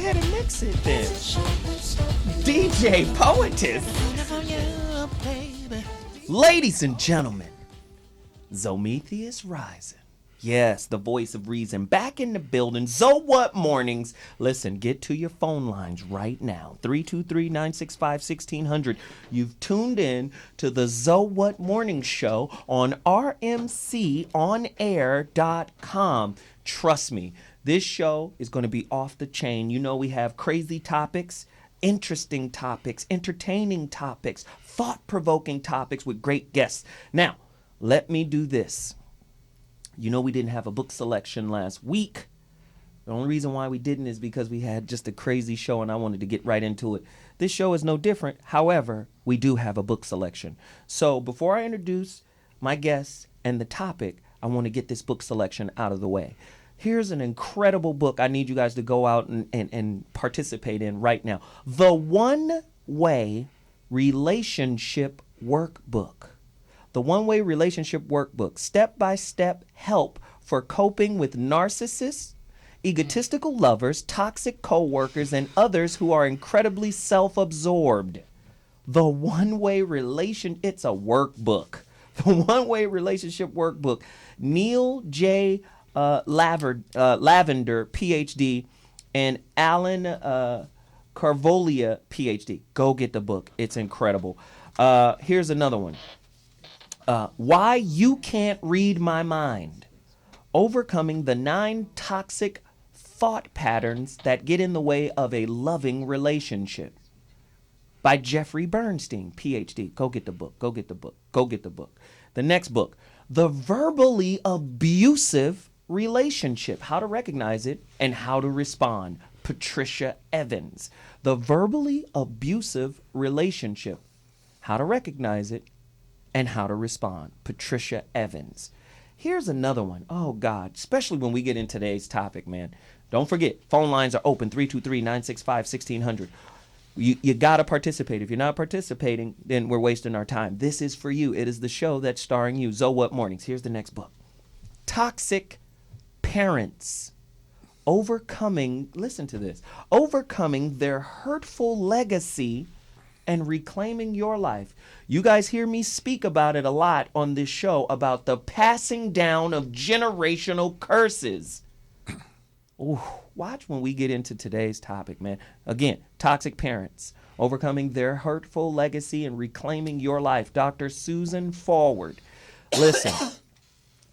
ahead and mix it then. DJ Poetess. Ladies and gentlemen, Zometheus Rising. Yes, the voice of reason back in the building. So what mornings? Listen, get to your phone lines right now. 323-965-1600. You've tuned in to the So What Morning Show on rmconair.com. Trust me, this show is going to be off the chain. You know, we have crazy topics, interesting topics, entertaining topics, thought-provoking topics with great guests. Now, let me do this. You know, we didn't have a book selection last week. The only reason why we didn't is because we had just a crazy show and I wanted to get right into it. This show is no different. However, we do have a book selection. So before I introduce my guests and the topic, I want to get this book selection out of the way. Here's an incredible book I need you guys to go out and participate in right now. The One-Way Relationship Workbook. The One-Way Relationship Workbook. Step-by-step help for coping with narcissists, egotistical lovers, toxic coworkers, and others who are incredibly self-absorbed. The One-Way Relation... It's a workbook. The One-Way Relationship Workbook. Neil J. Lavender, PhD, and Alan Carvolia, PhD. Go get the book. It's incredible. Here's another one. Why You Can't Read My Mind. Overcoming the 9 toxic thought patterns that get in the way of a loving relationship. By Jeffrey Bernstein, PhD. Go get the book. Go get the book. Go get the book. The next book. The Verbally Abusive Relationship. How to Recognize It and How to Respond. Patricia Evans. The Verbally Abusive Relationship. How to Recognize It and How to Respond. Patricia Evans. Here's another one. Oh, God. Especially when we get into today's topic, man. Don't forget, phone lines are open. 323-965-1600. You got to participate. If you're not participating, then we're wasting our time. This is for you. It is the show that's starring you. So What Mornings. Here's the next book. Toxic Parents. Overcoming, listen to this, overcoming their hurtful legacy and reclaiming your life. You guys hear me speak about it a lot on this show, about the passing down of generational curses. Ooh, watch when we get into today's topic, man. Again, toxic parents, overcoming their hurtful legacy and reclaiming your life. Dr. Susan Forward. Listen,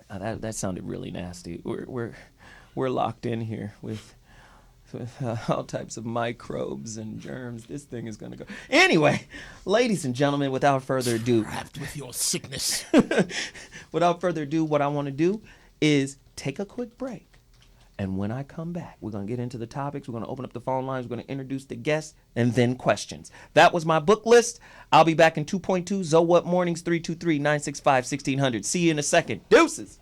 that sounded really nasty. We're locked in here with all types of microbes and germs. This thing is going to go. Anyway, ladies and gentlemen, without further ado. Trapped with your sickness. Without further ado, what I want to do is take a quick break. And when I come back, we're going to get into the topics. We're going to open up the phone lines. We're going to introduce the guests and then questions. That was my book list. I'll be back in 2.2. So What Mornings, 323-965-1600. See you in a second. Deuces.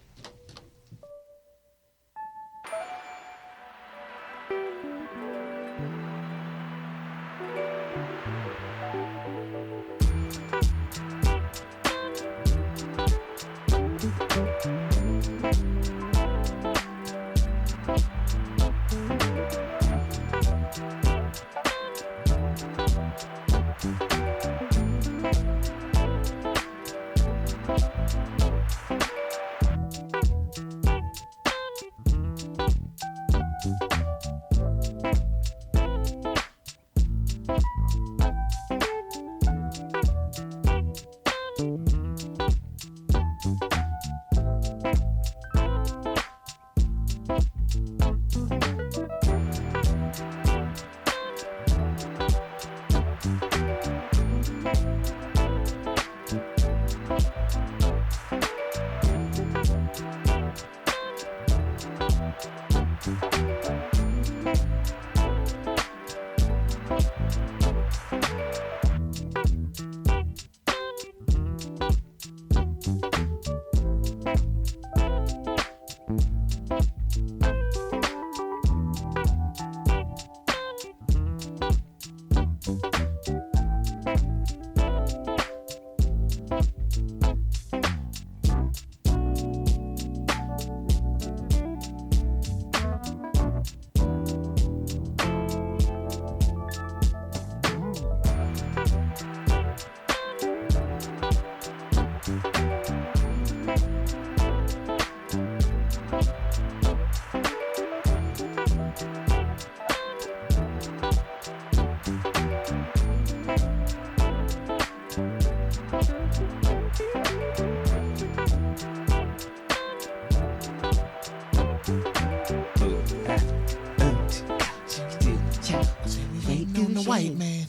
the white man.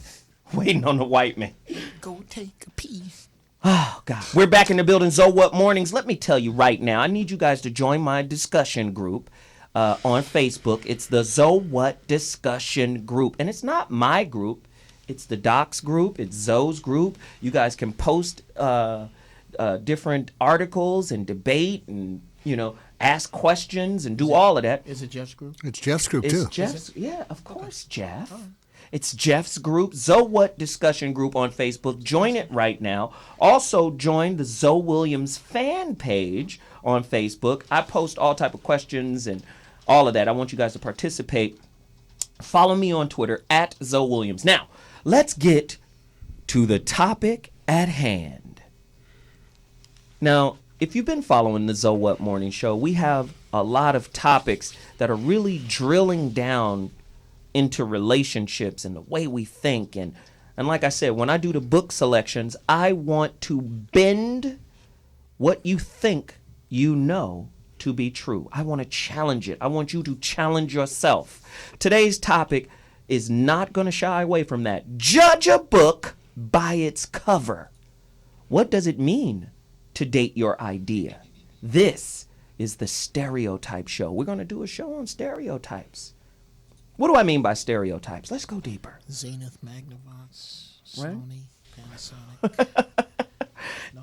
Waiting on the white man. Go take a pee. Oh, God. We're back in the building. So What Mornings. Let me tell you right now, I need you guys to join my discussion group on Facebook. It's the So What discussion group. And it's not my group. It's the Doc's group. It's Zoe's group. You guys can post different articles and debate and, ask questions and do all of that. Is it Jeff's group? It's Jeff's group, It's too. Jeff's, yeah, of course, Jeff. It's Jeff's group, So What discussion group on Facebook. Join it right now. Also, join the Zoe Williams fan page on Facebook. I post all type of questions and all of that. I want you guys to participate. Follow me on Twitter at Zoe Williams. Now, let's get to the topic at hand. Now, if you've been following the So What Morning Show, we have a lot of topics that are really drilling down into relationships and the way we think. And like I said, when I do the book selections, I want to bend what you think you know to be true. I want to challenge it. I want you to challenge yourself. Today's topic is not going to shy away from that. Judge a book by its cover. What does it mean to date your idea? This is the Stereotype Show. We're going to do a show on stereotypes. What do I mean by stereotypes? Let's go deeper. Zenith, Magnavox, Right? Sony, Panasonic.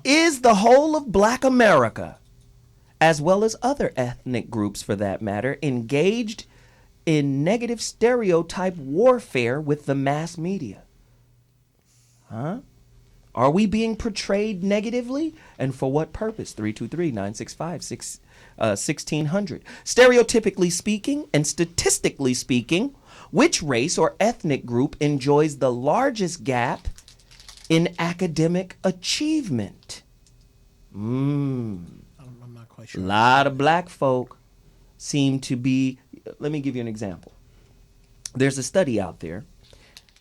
Is the whole of Black America, as well as other ethnic groups for that matter, engaged in negative stereotype warfare with the mass media? Huh? Are we being portrayed negatively? And for what purpose? 323-965-1600. Stereotypically speaking and statistically speaking, which race or ethnic group enjoys the largest gap in academic achievement? I'm not quite A sure. lot of black folk seem to be. Let me give you an example. There's a study out there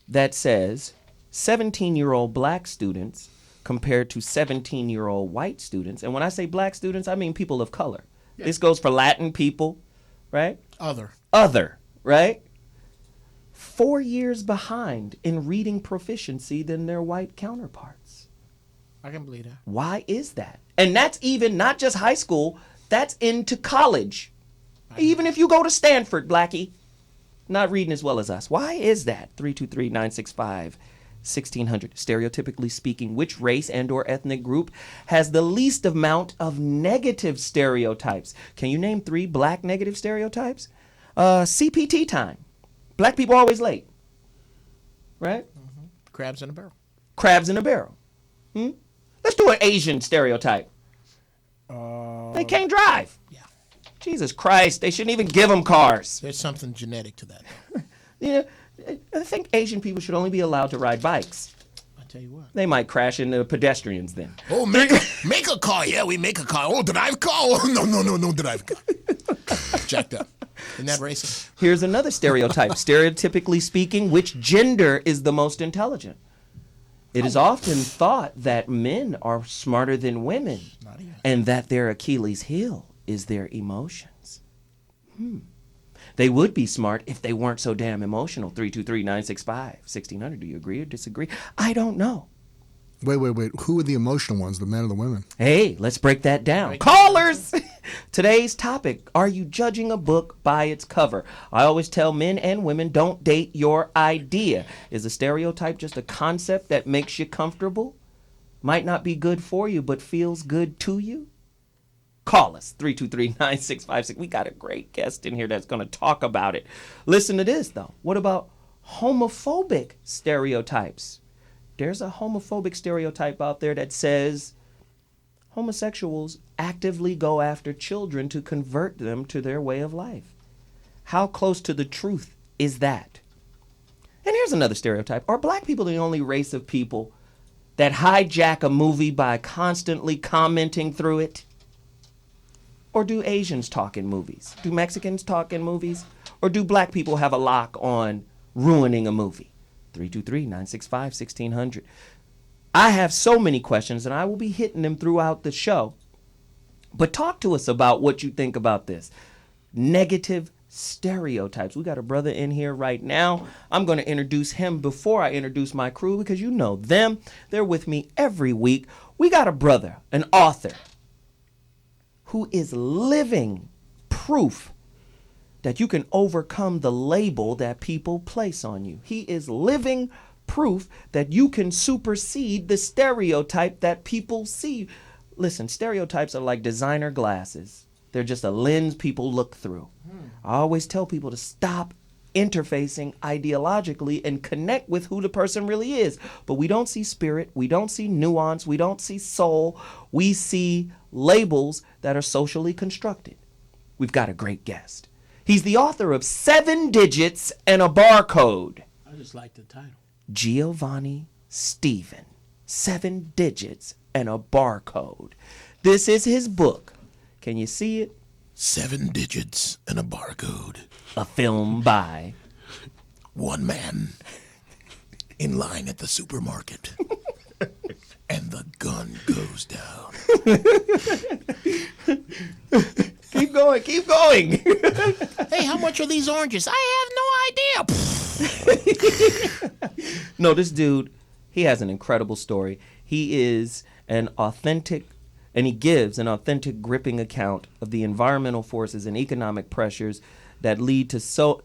that says 17-year-old black students compared to 17-year-old white students. And when I say black students, I mean people of color. Yeah. This goes for Latin people, right? Other. Right? 4 years behind in reading proficiency than their white counterparts. I can believe that. Why is that? And that's even not just high school, that's into college. Even if you go to Stanford, Blackie, not reading as well as us. Why is that? 323-965-1600. Stereotypically speaking, which race and or ethnic group has the least amount of negative stereotypes? Can you name 3 black negative stereotypes? CPT time. Black people always late. Right? Crabs in a barrel. Crabs in a barrel. Let's do an Asian stereotype. They can't drive. Yeah. Jesus Christ, they shouldn't even give them cars. There's something genetic to that. Yeah, I think Asian people should only be allowed to ride bikes. I tell you what. They might crash into pedestrians then. Oh, make a car. Yeah, we make a car. Oh, drive car. Oh, no, drive car. Jacked up. Isn't that racist? Here's another stereotype. Stereotypically speaking, which gender is the most intelligent? It is often thought that men are smarter than women Not even. and that their Achilles heel is their emotions. They would be smart if they weren't so damn emotional. 323-965-1600. Do you agree or disagree? I don't know. Wait. Who are the emotional ones, the men or the women? Hey, let's break that down. Break Callers! Today's topic, are you judging a book by its cover? I always tell men and women, don't date your idea. Is a stereotype just a concept that makes you comfortable? Might not be good for you, but feels good to you? Call us, 323-9656. We got a great guest in here that's going to talk about it. Listen to this, though. What about homophobic stereotypes? There's a homophobic stereotype out there that says homosexuals actively go after children to convert them to their way of life. How close to the truth is that? And here's another stereotype. Are black people the only race of people that hijack a movie by constantly commenting through it? Or do Asians talk in movies? Do Mexicans talk in movies? Or do black people have a lock on ruining a movie? 323-965-1600. I have so many questions, and I will be hitting them throughout the show. But talk to us about what you think about this. Negative Stereotypes. We got a brother in here right now. I'm going to introduce him before I introduce my crew because you know them. They're with me every week. We got a brother, an author, who is living proof that you can overcome the label that people place on you. He is living proof that you can supersede the stereotype that people see. Listen, stereotypes are like designer glasses. They're just a lens people look through. I always tell people to stop interfacing ideologically and connect with who the person really is. But we don't see spirit, we don't see nuance, we don't see soul. We see labels that are socially constructed. We've got a great guest. He's the author of 7 Digits and a Barcode. I just like the title. Giovanni Stephen, 7 Digits and a Barcode. This is his book. Can you see it? 7 digits and a barcode. A film by One man in line at the supermarket. And the gun goes down. Keep going, keep going. Hey, how much are these oranges? I have no idea. No, this dude, he has an incredible story. He is an authentic, and he gives an authentic, gripping account of the environmental forces and economic pressures that lead so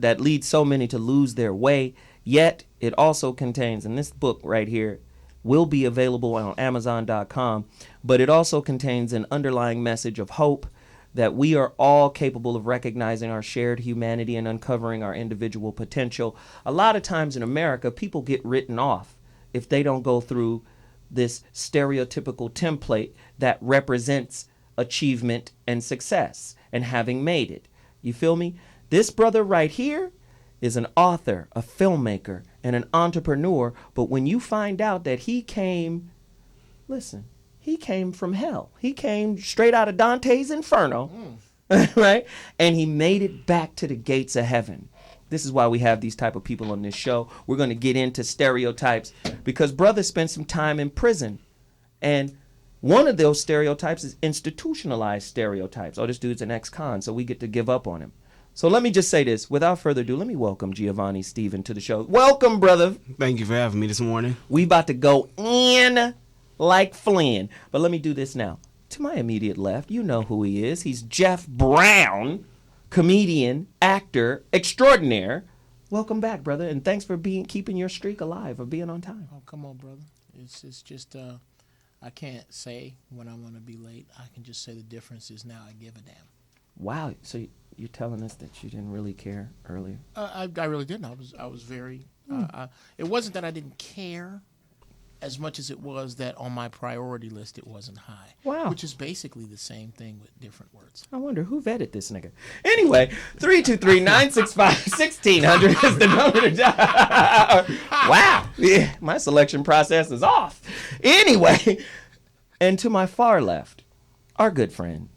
many to lose their way. Yet it also contains, and this book right here will be available on Amazon.com, but it also contains an underlying message of hope that we are all capable of recognizing our shared humanity and uncovering our individual potential. A lot of times in America, people get written off if they don't go through this stereotypical template that represents achievement and success and having made it. You feel me? This brother right here is an author, a filmmaker, and an entrepreneur. But when you find out that he came from hell. He came straight out of Dante's Inferno, right? And he made it back to the gates of heaven. This is why we have these type of people on this show. We're going to get into stereotypes because brother spent some time in prison. And one of those stereotypes is institutionalized stereotypes. Oh, this dude's an ex-con, so we get to give up on him. So let me just say this. Without further ado, let me welcome Giovanni Stephen to the show. Welcome, brother. Thank you for having me this morning. We about to go in like Flynn. But let me do this now. To my immediate left, you know who he is. He's Jeff Brown, comedian, actor, extraordinaire. Welcome back, brother, and thanks for keeping your streak alive of being on time. Oh, come on, brother. It's just, I can't say when I'm going to be late. I can just say the difference is now I give a damn. Wow. So you're telling us that you didn't really care earlier? I really didn't. I was very, it wasn't that I didn't care as much as it was that on my priority list it wasn't high. Wow. Which is basically the same thing with different words. I wonder who vetted this nigga. Anyway, 323-965-1600 is the number to dial. Wow. Yeah, my selection process is off. Anyway, and to my far left, our good friend,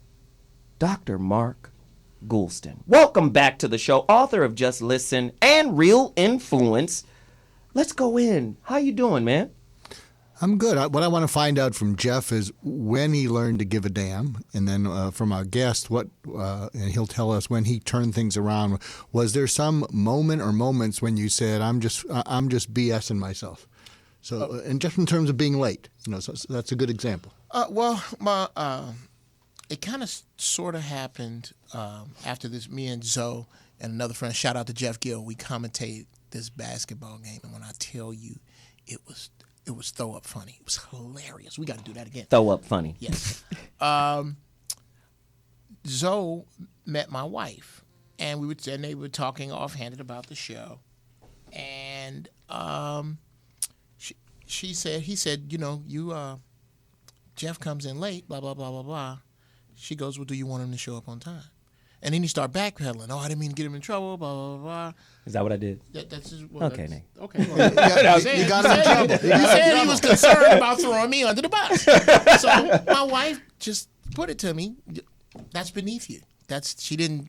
Dr. Mark Goulston. Welcome back to the show, author of Just Listen and Real Influence. Let's go in. How you doing, man? I'm good. What I want to find out from Jeff is when he learned to give a damn, and then from our guest, and he'll tell us when he turned things around. Was there some moment or moments when you said, "I'm just BSing myself"? So, and just in terms of being late, so that's a good example. It kind of sort of happened after this. Me and Zoe and another friend, shout out to Jeff Gill, we commentated this basketball game, and when I tell you, it was throw up funny. It was hilarious. We got to do that again. Throw up funny. Yes. Zoe met my wife, and they were talking offhanded about the show, and he said, Jeff comes in late, blah blah blah blah blah. She goes, well, do you want him to show up on time? And then he started backpedaling. Oh, I didn't mean to get him in trouble, blah, blah, blah. Is that what I did? That's just, okay, Nate. Okay. Well, you got him in trouble. He said he was concerned about throwing me under the bus. So my wife just put it to me, that's beneath you. She didn't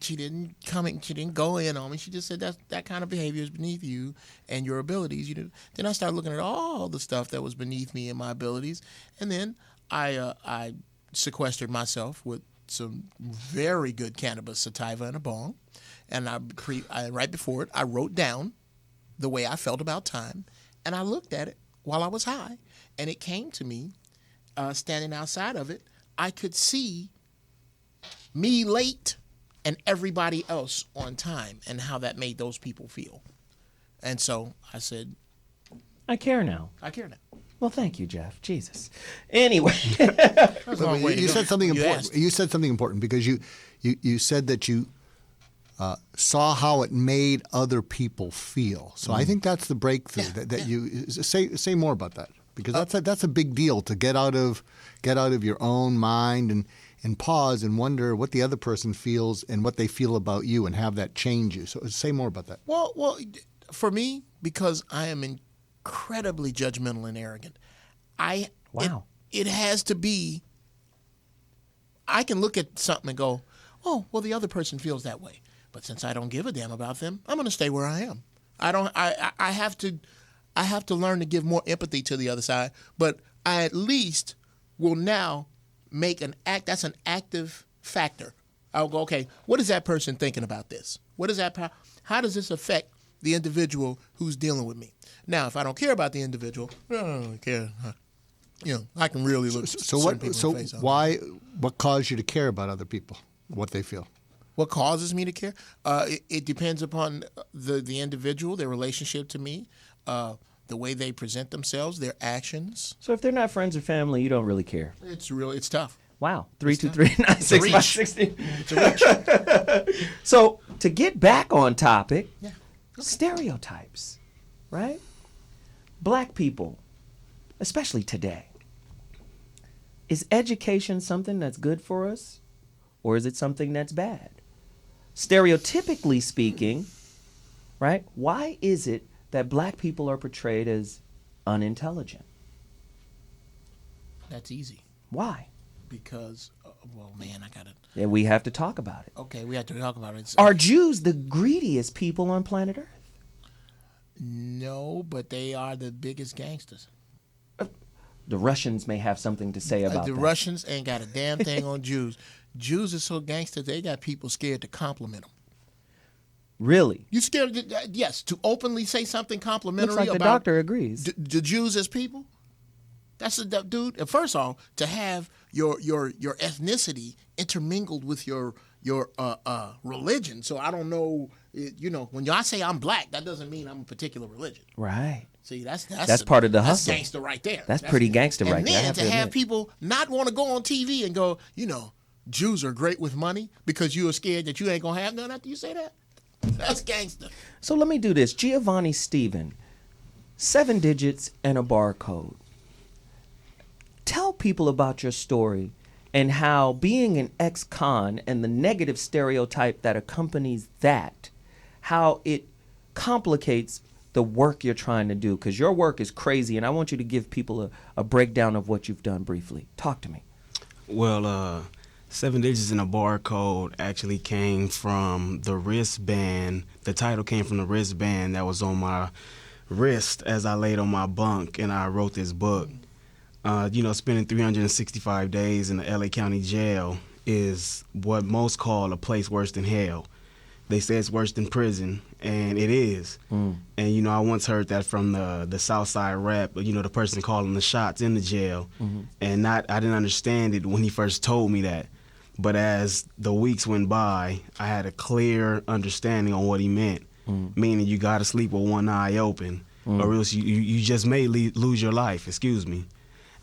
go in on me. She just said that kind of behavior is beneath you and your abilities. Then I started looking at all the stuff that was beneath me and my abilities. And then I sequestered myself with some very good cannabis sativa in a bong, and right before it, I wrote down the way I felt about time, and I looked at it while I was high, and it came to me, standing outside of it, I could see me late and everybody else on time, and how that made those people feel. And so I said, I care now. I care now. Well, thank you, Jeff. Jesus. Anyway. You said something important. You said something important because you said that you saw how it made other people feel. So I think that's the breakthrough that you say more about that, because that's a big deal, to get out of your own mind and pause and wonder what the other person feels and what they feel about you, and have that change you. So say more about that. Well, for me, because I am incredibly judgmental and arrogant, it has to be. I can look at something and go, "Oh, well, the other person feels that way," but since I don't give a damn about them, I'm going to stay where I am. I have to learn to give more empathy to the other side, but I at least will now make an act. That's an active factor. I'll go, okay, what is that person thinking about this? How does this affect the individual who's dealing with me? Now, if I don't care about the individual, I don't care. I can really look. So why? What caused you to care about other people? What they feel? What causes me to care? It depends upon the individual, their relationship to me, the way they present themselves, their actions. So if they're not friends or family, you don't really care. It's tough. Wow. 323-965-60. It's a reach. So to get back on topic, stereotypes, right? Black people, especially today. Is education something that's good for us, or is it something that's bad? Stereotypically speaking, right? Why is it that black people are portrayed as unintelligent? That's easy. Why? Because, well, man, I got it. Yeah, we have to talk about it. Okay, we have to talk about it. Are Jews the greediest people on planet Earth? No, but they are the biggest gangsters. The Russians may have something to say about that. The Russians ain't got a damn thing on Jews. Jews are so gangster, they got people scared to compliment them. Really? You scared? Yes, to openly say something complimentary Looks like about the doctor agrees. The Jews as people. That's dude. First off, to have your ethnicity intermingled with your religion. So I don't know. When I say I'm black, that doesn't mean I'm a particular religion. Right. See, that's part of the hustle. That's gangster right there. That's pretty gangster right there. And then to have people not want to go on TV and go, Jews are great with money because you are scared that you ain't gonna have none after you say that. That's gangster. So let me do this. Giovanni Stephen, 7 digits and a barcode. Tell people about your story and how being an ex-con and the negative stereotype that accompanies that, how it complicates the work you're trying to do, because your work is crazy, and I want you to give people a breakdown of what you've done briefly. Talk to me. Well, 7 digits in a barcode actually came from the wristband. The title came from the wristband that was on my wrist as I laid on my bunk and I wrote this book. Spending 365 days in the LA County jail is what most call a place worse than hell. They say it's worse than prison, and it is. And, I once heard that from the Southside rap, the person calling the shots in the jail. And I didn't understand it when he first told me that. But as the weeks went by, I had a clear understanding on what he meant, meaning you got to sleep with one eye open, or else you just may lose your life, excuse me.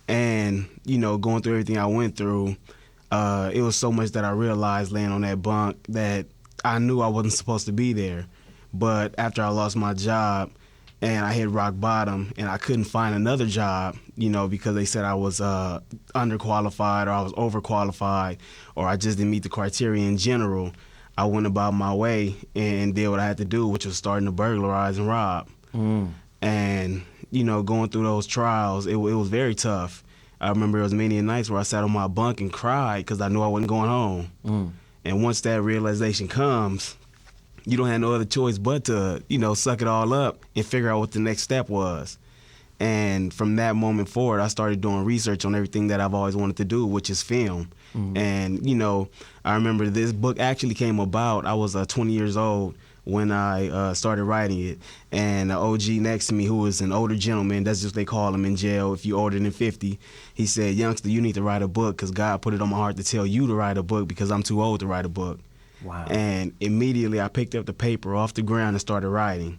And, going through everything I went through, it was so much that I realized laying on that bunk that I knew I wasn't supposed to be there. But after I lost my job and I hit rock bottom and I couldn't find another job, because they said I was underqualified or I was overqualified or I just didn't meet the criteria in general, I went about my way and did what I had to do, which was starting to burglarize and rob. And, going through those trials, it was very tough. I remember there was many nights where I sat on my bunk and cried because I knew I wasn't going home. And once that realization comes, you don't have no other choice but to, suck it all up and figure out what the next step was. And from that moment forward, I started doing research on everything that I've always wanted to do, which is film. And, you know, I remember this book actually came about. I was 20 years old when I started writing it. And the OG next to me, who was an older gentleman, that's just what they call him in jail if you're older than 50, he said, youngster, you need to write a book because God put it on my heart to tell you to write a book because I'm too old to write a book. Wow. And immediately I picked up the paper off the ground and started writing.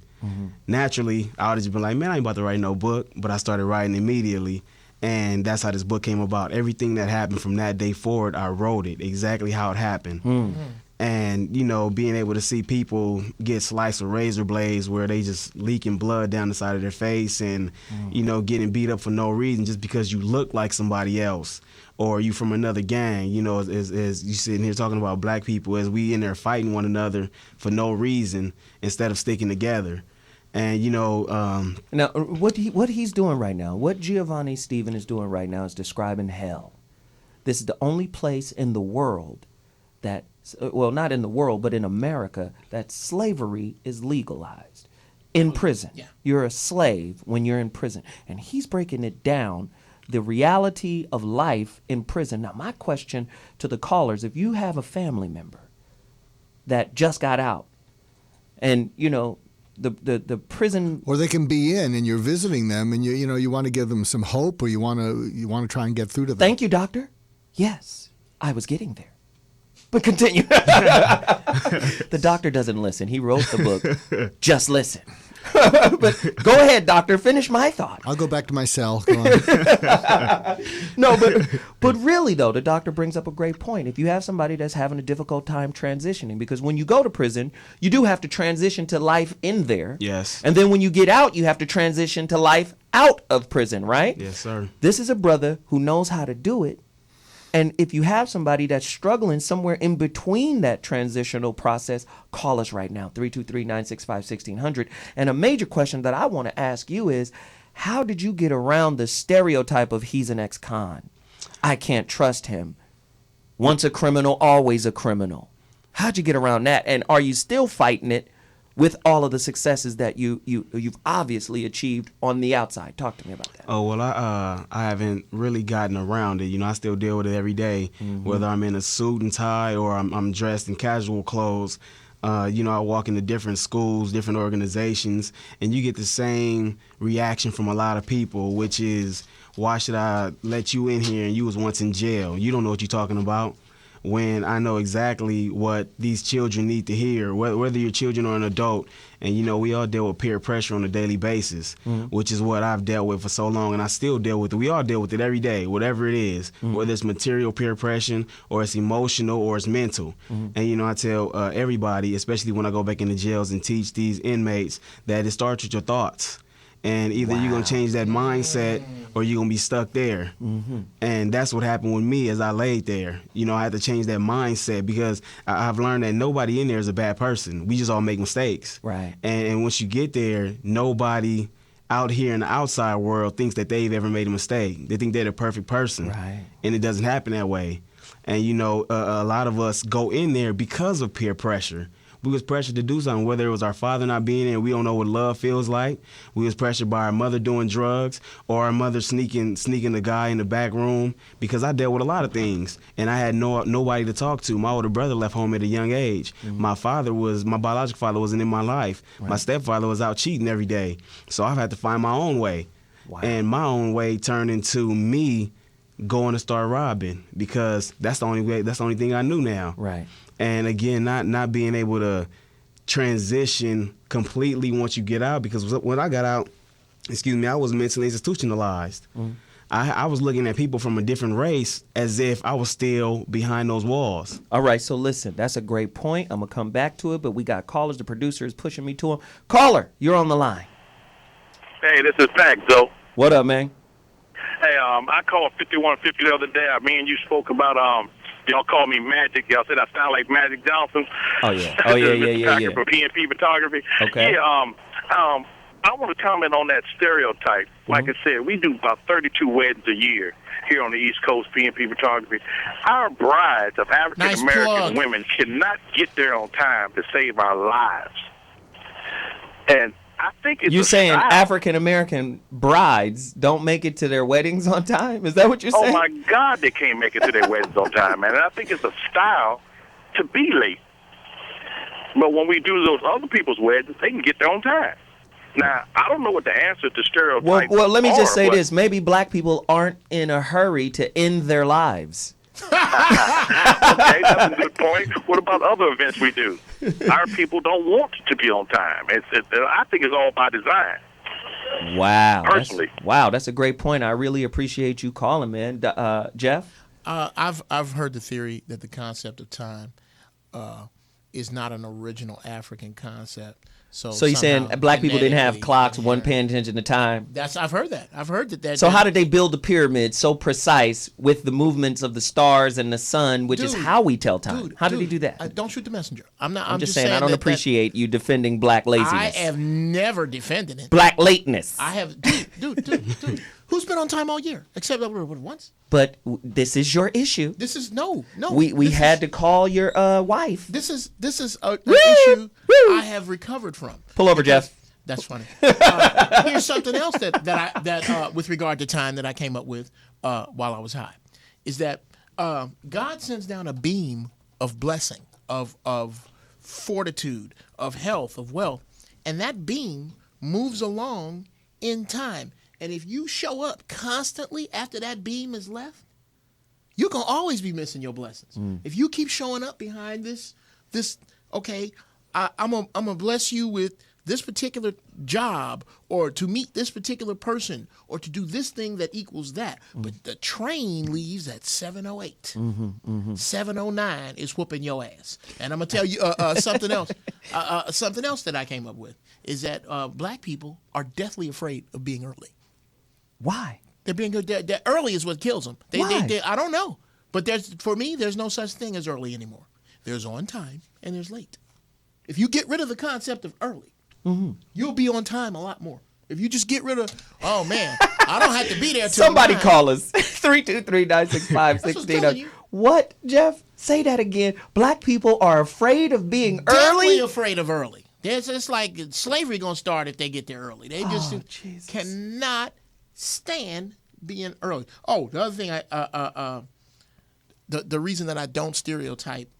Naturally, I would have just been like, man, I ain't about to write no book. But I started writing immediately. And that's how this book came about. Everything that happened from that day forward, I wrote it exactly how it happened. And, you know, being able to see people get sliced with razor blades where they just leaking blood down the side of their face and, you know, getting beat up for no reason just because you look like somebody else or you from another gang, you know, as you sitting here talking about black people, as we in there fighting one another for no reason instead of sticking together. And, you know... now, what he's doing right now, what Giovanni Stephen is doing right now is describing hell. This is the only place in the world that, well, not in the world, but in America, that slavery is legalized. In prison. Yeah. You're a slave when you're in prison. And he's breaking it down, the reality of life in prison. Now, my question to the callers, if you have a family member that just got out and, you know, the prison, or they can be in and you're visiting them and you want to give them some hope or you want to try and get through to them. Thank you, doctor. Yes, I was getting there. But continue. The doctor doesn't listen. He wrote the book. Just listen. But go ahead, doctor. Finish my thought. I'll go back to my cell. Go on. No, but really, though, the doctor brings up a great point. If you have somebody that's having a difficult time transitioning, because when you go to prison, you do have to transition to life in there. Yes. And then when you get out, you have to transition to life out of prison, right? Yes, sir. This is a brother who knows how to do it. And if you have somebody that's struggling somewhere in between that transitional process, call us right now, 323-965-1600. And a major question that I want to ask you is, how did you get around the stereotype of he's an ex-con? I can't trust him. Once a criminal, always a criminal. How'd you get around that? And are you still fighting it with all of the successes that you've obviously achieved on the outside? Talk to me about that. Oh, well, I haven't really gotten around it. You know, I still deal with it every day, whether I'm in a suit and tie or I'm dressed in casual clothes. You know, I walk into different schools, different organizations, and you get the same reaction from a lot of people, which is, why should I let you in here and you was once in jail? You don't know what you're talking about. When I know exactly what these children need to hear, whether you're children or an adult. And, you know, we all deal with peer pressure on a daily basis, which is what I've dealt with for so long, and I still deal with it. We all deal with it every day, whatever it is, whether it's material peer pressure or it's emotional or it's mental. And, you know, I tell everybody, especially when I go back into jails and teach these inmates, that it starts with your thoughts. And either you're going to change that mindset or you're going to be stuck there. And that's what happened with me as I laid there. You know, I had to change that mindset because I've learned that nobody in there is a bad person. We just all make mistakes. Right. And once you get there, nobody out here in the outside world thinks that they've ever made a mistake. They think they're the perfect person. Right. And it doesn't happen that way. And, you know, a lot of us go in there because of peer pressure. We was pressured to do something, whether it was our father not being there, we don't know what love feels like. We was pressured by our mother doing drugs or our mother sneaking the guy in the back room, because I dealt with a lot of things and I had nobody to talk to. My older brother left home at a young age. My biological father wasn't in my life. Right. My stepfather was out cheating every day. So I've had to find my own way. Wow. And my own way turned into me going to start robbing, because that's the only thing I knew now. Right. And again, not being able to transition completely once you get out, because when I got out, I was mentally institutionalized. I was looking at people from a different race as if I was still behind those walls. All right, so listen, that's a great point. I'm going to come back to it, but we got callers. The producer is pushing me to him. Caller, you're on the line. Hey, this is Fact, Joe. What up, man? Hey, I called 5150 the other day. Me and you spoke about, y'all called me Magic. Y'all said I sound like Magic Johnson. Oh, yeah. Oh, yeah. From PNP Photography. Okay. Yeah, I want to comment on that stereotype. Like I said, we do about 32 weddings a year here on the East Coast, PNP Photography. Our brides of African-American women cannot get there on time to save our lives. And I think it's You a saying style. African American brides don't make it to their weddings on time? Is that what you're Oh saying? my God, they can't make it to their weddings on time, man. And I think it's a style to be late. But when we do those other people's weddings, they can get there on time. Now, I don't know what the answer to stereotypes Well, let me just say but- this. Maybe black people aren't in a hurry to end their lives. Okay, that's a good point. What about other events we do? Our people don't want to be on time. I think it's all by design. Wow. Personally. That's a great point. I really appreciate you calling, man. Jeff? I've heard the theory that the concept of time is not an original African concept. So you're saying black people didn't have genetically, clocks, one paying attention to time? I've heard that. I've heard that. So how did they build the pyramid so precise with the movements of the stars and the sun, which is how we tell time? How did he do that? Don't shoot the messenger. I'm just saying I don't appreciate you defending black laziness. I have never defended it. Black lateness. I have, dude. Who's been on time all year except once? But this is your issue. This is no. We had to call your wife. This is an issue I have recovered from. Pull over, Jeff. That's funny. Here's something else that with regard to time that I came up with while I was high, is that God sends down a beam of blessing, of fortitude, of health, of wealth, and that beam moves along in time. And if you show up constantly after that beam is left, you're gonna always be missing your blessings. If you keep showing up behind this, okay, I'm gonna bless you with this particular job, or to meet this particular person, or to do this thing that equals that. But the train leaves at 7:08. 7:09 is whooping your ass. And I'm gonna tell you something else. Something else that I came up with is that black people are deathly afraid of being early. Why? They're being good. They're early is what kills them. Why? I don't know. But for me, there's no such thing as early anymore. There's on time and there's late. If you get rid of the concept of early, you'll be on time a lot more. If you just get rid of, oh man, I don't have to be there till Somebody 9. call us. 323-965-1600. What, Jeff? Say that again. Black people are afraid of being Definitely early? afraid of early. It's like slavery gonna start if they get there early. They just Jesus. cannot stand being early. Oh, the other thing the reason that I don't stereotype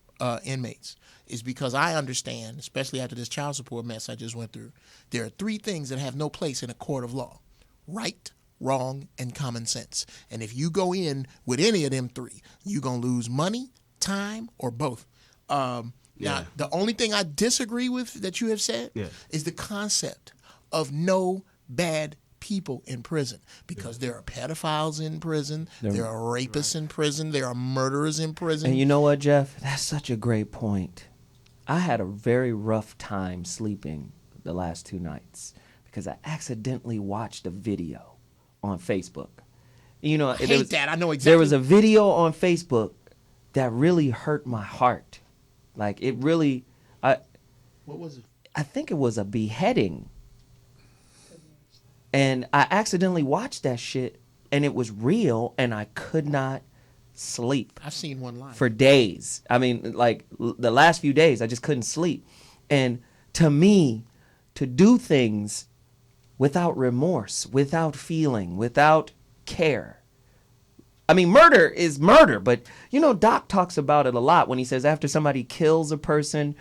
inmates is because I understand, especially after this child support mess I just went through, there are 3 things that have no place in a court of law: right, wrong, and common sense. And if you go in with any of them 3, you're going to lose money, time, or both. Now, the only thing I disagree with that you have said is the concept of no bad people in prison, because there are pedophiles in prison, there are rapists in prison, there are murderers in prison. And you know what, Jeff? That's such a great point. I had a very rough time sleeping the last 2 nights because I accidentally watched a video on Facebook. You know, I hate that. I know exactly. There was a video on Facebook that really hurt my heart. Like, it really... What was it? I think it was a beheading. And I accidentally watched that shit, and it was real, and I could not sleep. I've seen one live. For days. I mean, like, the last few days, I just couldn't sleep. And to me, to do things without remorse, without feeling, without care. I mean, murder is murder, but, you know, Doc talks about it a lot when he says after somebody kills a person,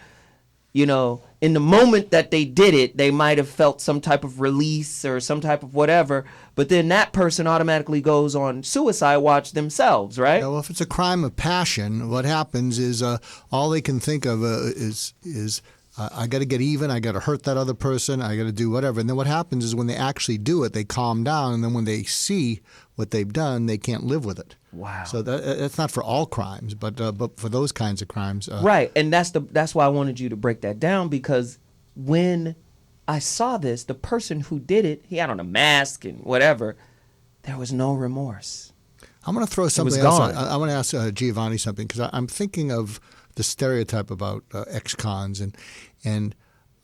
you know, in the moment that they did it, they might have felt some type of release or some type of whatever, but then that person automatically goes on suicide watch themselves, right? Yeah, well, if it's a crime of passion, what happens is all they can think of is I got to get even, I got to hurt that other person, I got to do whatever. And then what happens is when they actually do it, they calm down, and then when they see what they've done, they can't live with it. Wow. So that's not for all crimes, but for those kinds of crimes. Right, and that's why I wanted you to break that down, because when I saw this, the person who did it, he had on a mask and whatever, there was no remorse. I'm going to throw something else. I want to ask Giovanni something, because I'm thinking of the stereotype about ex-cons, and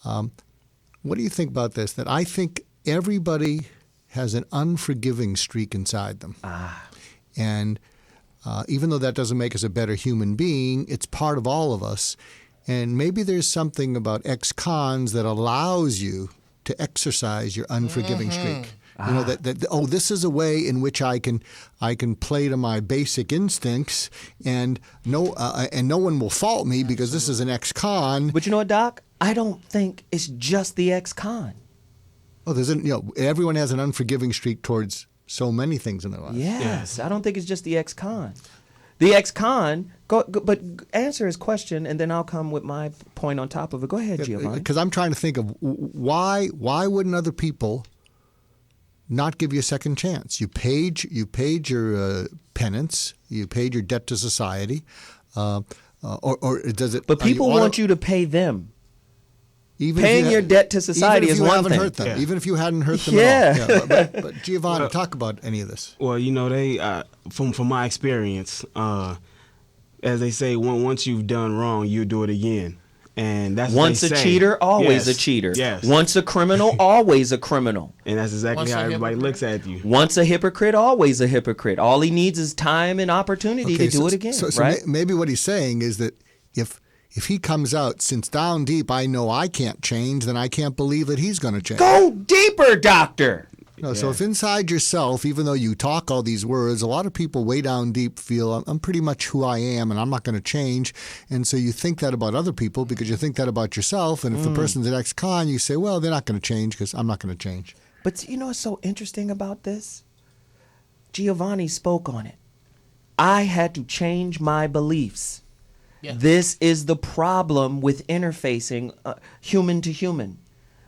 what do you think about this? That I think everybody has an unforgiving streak inside them. And even though that doesn't make us a better human being, it's part of all of us. And maybe there's something about ex-cons that allows you to exercise your unforgiving streak. You know that this is a way in which I can play to my basic instincts, and no one will fault me because this is an ex-con. But you know what, Doc? I don't think it's just the ex-con. Oh, everyone has an unforgiving streak towards so many things in their life. Yes, I don't think it's just the ex-con. The ex-con, but answer his question, and then I'll come with my point on top of it. Go ahead, Giovanni. Because I'm trying to think of why wouldn't other people not give you a second chance? You paid your penance, you paid your debt to society, or does it? But people want you to pay them. Paying your debt to society is one thing. Hurt them, yeah. Even if you hadn't hurt them yeah. at all. Yeah, but Giovanni, talk about any of this. Well, they from my experience, as they say, once you've done wrong, you do it again. And that's once a cheater, always a cheater. Yes. Once a criminal, always a criminal. And that's exactly how everybody looks at you. Once a hypocrite, always a hypocrite. All he needs is time and opportunity to do it again. So right? Maybe what he's saying is that if he comes out, since down deep I know I can't change, then I can't believe that he's going to change. Go deeper, doctor. No, so if inside yourself, even though you talk all these words, a lot of people way down deep feel I'm pretty much who I am and I'm not going to change. And so you think that about other people because you think that about yourself. And if the person's an ex-con, you say, well, they're not going to change because I'm not going to change. But you know what's so interesting about this? Giovanni spoke on it. I had to change my beliefs. Yeah. This is the problem with interfacing human to human.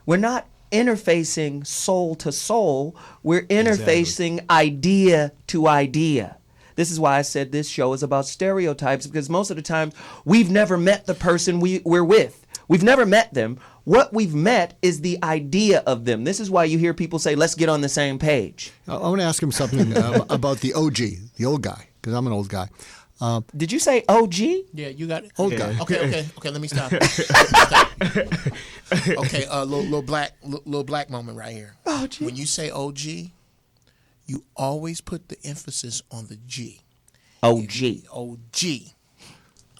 We're not interfacing soul to soul. We're interfacing idea to idea. This is why I said this show is about stereotypes, because most of the time we've never met the person we're with. We've never met them. What we've met is the idea of them. This is why you hear people say, let's get on the same page. I want to ask him something about the OG, the old guy, because I'm an old guy. Did you say OG? Yeah, you got it. Old guy. Okay. Let me stop. Okay, little black moment right here. OG. When you say OG, you always put the emphasis on the G. OG. OG.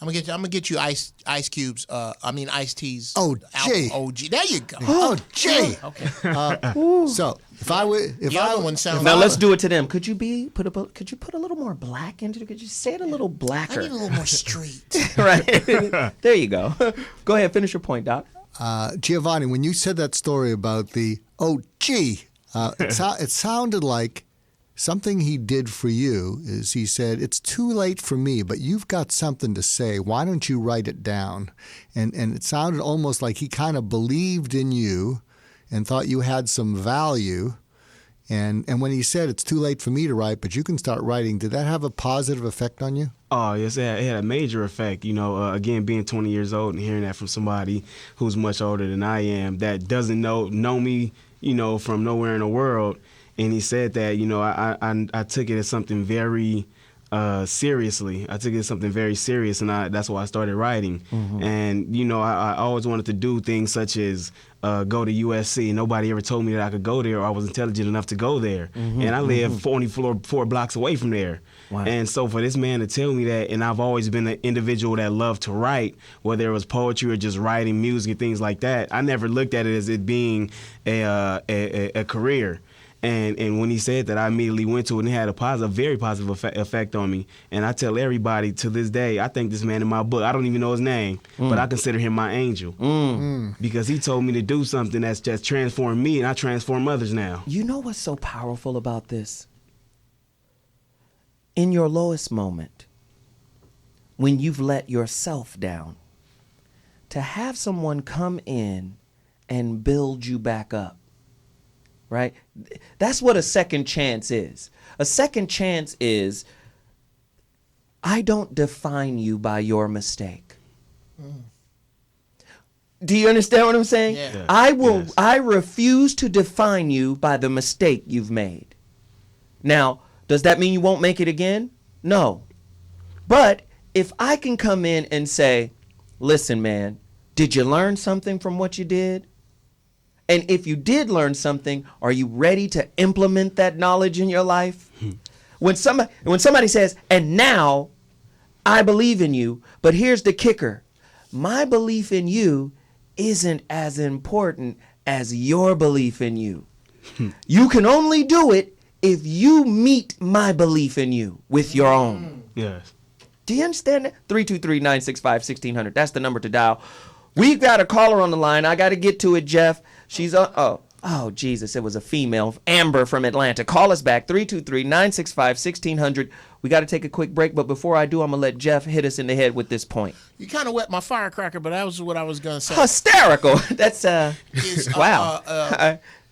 I'm gonna get you Ice Cube's. Ice T's. OG. OG. There you go. OG. Okay. So if I other one sounds. Now let's do it to them. Could you put a little more black into it? Could you say it a little blacker? I need a little more street. Right. There you go. Go ahead. Finish your point, Doc. Giovanni, when you said that story about the OG, it sounded like something he did for you is he said, it's too late for me, but you've got something to say. Why don't you write it down? And it sounded almost like he kind of believed in you and thought you had some value. And when he said, it's too late for me to write, but you can start writing, did that have a positive effect on you? Oh, yes, it had a major effect. Again, being 20 years old and hearing that from somebody who's much older than I am that doesn't know me, from nowhere in the world. And he said that, I took it as something very seriously. I took it as something very serious, and that's why I started writing. Mm-hmm. And, I always wanted to do things such as go to USC. Nobody ever told me that I could go there or I was intelligent enough to go there. Mm-hmm. And I live 4 blocks away from there. Wow. And so for this man to tell me that, and I've always been an individual that loved to write, whether it was poetry or just writing music and things like that, I never looked at it as it being a career. And when he said that, I immediately went to it, and it had a very positive effect on me. And I tell everybody to this day, I thank this man in my book. I don't even know his name, but I consider him my angel because he told me to do something that's just transformed me, and I transform others now. You know what's so powerful about this? In your lowest moment, when you've let yourself down, to have someone come in and build you back up. Right? That's what a second chance is. A second chance is, I don't define you by your mistake. Do you understand what I'm saying? Yeah. I refuse to define you by the mistake you've made. Now, does that mean you won't make it again? No. But if I can come in and say, listen, man, did you learn something from what you did? And if you did learn something, are you ready to implement that knowledge in your life? When somebody says, and now I believe in you, but here's the kicker. My belief in you isn't as important as your belief in you. You can only do it if you meet my belief in you with your own. Yes. Do you understand that? 323-965-1600. That's the number to dial. We've got a caller on the line. I got to get to it, Jeff. She's oh, Jesus. It was a female. Amber from Atlanta. Call us back. 323-965-1600. We got to take a quick break, but before I do, I'm going to let Jeff hit us in the head with this point. You kind of wet my firecracker, but that was what I was going to say. Hysterical. That's, wow.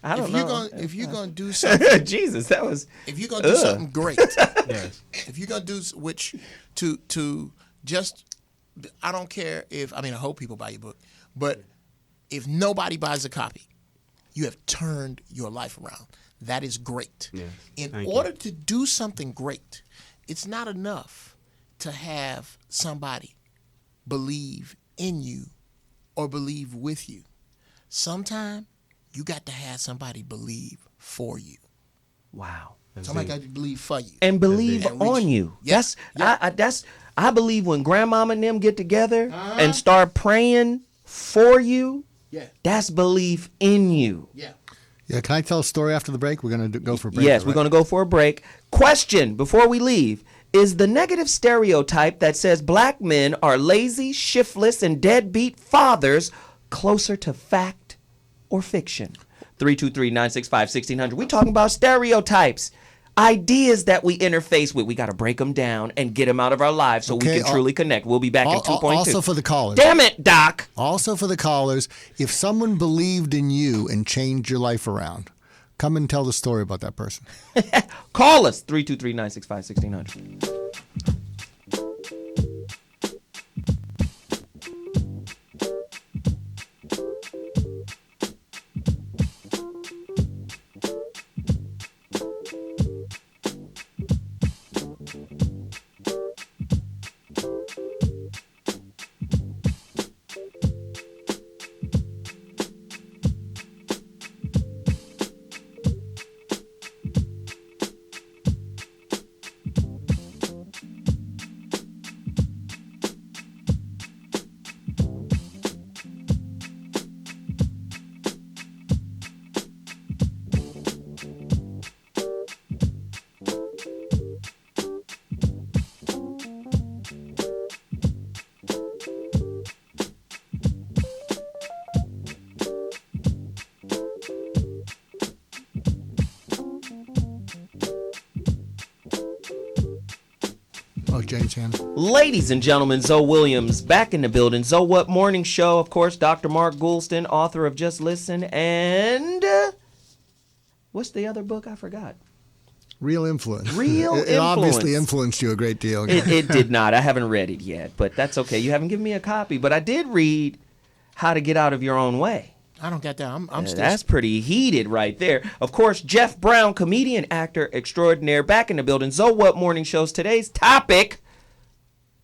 I don't know. If you're gonna do something, Jesus, that was. If you're gonna do something great, Yes. if you're gonna do to just, I don't care if I hope people buy your book, but if nobody buys a copy, you have turned your life around. That is great. Yes. In order to do something great, it's not enough to have somebody believe in you or believe with you. Sometimes you got to have somebody believe for you. Wow. Somebody got to believe for you. And believe on you. Yes. I believe when grandmama and them get together and start praying for you, that's belief in you. Yeah. Yeah, can I tell a story after the break? We're going to go for a break. Yes, we're going to go for a break. Question before we leave. Is the negative stereotype that says black men are lazy, shiftless, and deadbeat fathers closer to fact or fiction? 323-965-1600. We're talking about stereotypes. Ideas that we interface with. We got to break them down and get them out of our lives so we can truly connect. We'll be back in 2.2. Also for the callers. Damn it, Doc. Also for the callers, if someone believed in you and changed your life around, come and tell the story about that person. Call us, 323-965-1600. James Hanna. Ladies and gentlemen, Zoe Williams back in the building. Zoe What Morning Show, of course, Dr. Mark Goulston, author of Just Listen, and what's the other book? I forgot. Real Influence. It obviously influenced you a great deal. It did not. I haven't read it yet, but that's okay. You haven't given me a copy, but I did read How to Get Out of Your Own Way. I don't get that. I'm still. That's pretty heated right there. Of course, Jeff Brown, comedian, actor extraordinaire, back in the building. Zoe What Morning Show's today's topic: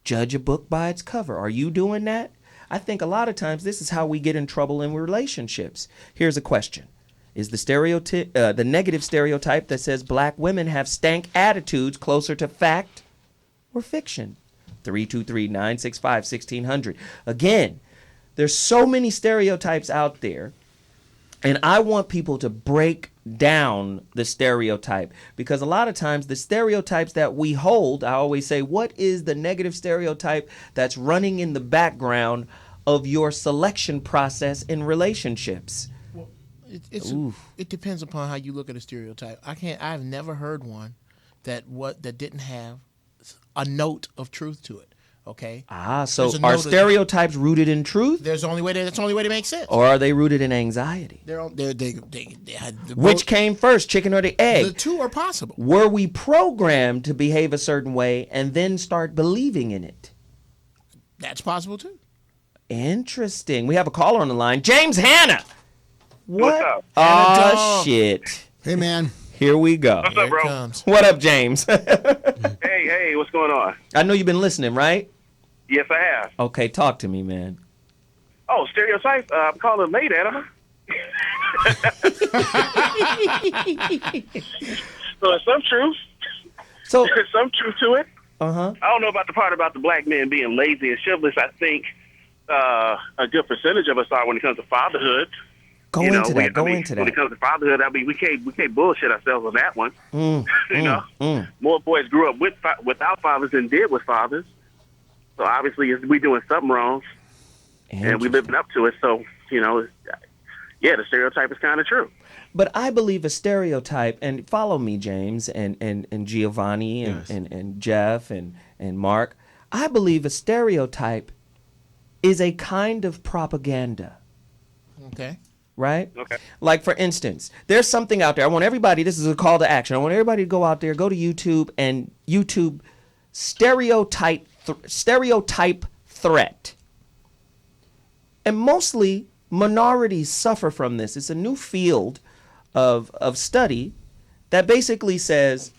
judge a book by its cover. Are you doing that? I think a lot of times this is how we get in trouble in relationships. Here's a question: is the negative stereotype that says black women have stank attitudes closer to fact or fiction? 323-965-1600. Again, there's so many stereotypes out there, and I want people to break down the stereotype, because a lot of times the stereotypes that we hold, I always say, what is the negative stereotype that's running in the background of your selection process in relationships? Well, it depends upon how you look at a stereotype. I've never heard one that didn't have a note of truth to it. Okay. So are stereotypes rooted in truth? That's the only way they make sense. Or are they rooted in anxiety? Which came first, chicken or the egg? The two are possible. Were we programmed to behave a certain way and then start believing in it? That's possible too. Interesting. We have a caller on the line, James Hanna. What's up? Oh, shit. Hey, man. Here we go. What's up, bro? What up, James? Hey, what's going on? I know you've been listening, right? Yes, I have. Okay, talk to me, man. Oh, Stereotypes? I'm calling late, Adam. So there's some truth. There's some truth to it. Uh-huh. I don't know about the part about the black men being lazy and shiftless. I think a good percentage of us are when it comes to fatherhood. Go you know, into that. Go into when that. it comes to fatherhood, I mean, we can't bullshit ourselves on that one. More boys grew up without fathers than did with fathers. So obviously, we doing something wrong, and we living up to it. So the stereotype is kind of true. But I believe a stereotype, and follow me, James, and Giovanni, and Jeff, and Mark. I believe a stereotype is a kind of propaganda. Okay. Right? Okay. Like, for instance, there's something out there. I want everybody, this is a call to action. I want everybody to go out there, go to YouTube, and YouTube stereotype threat. And mostly minorities suffer from this. It's a new field of study that basically says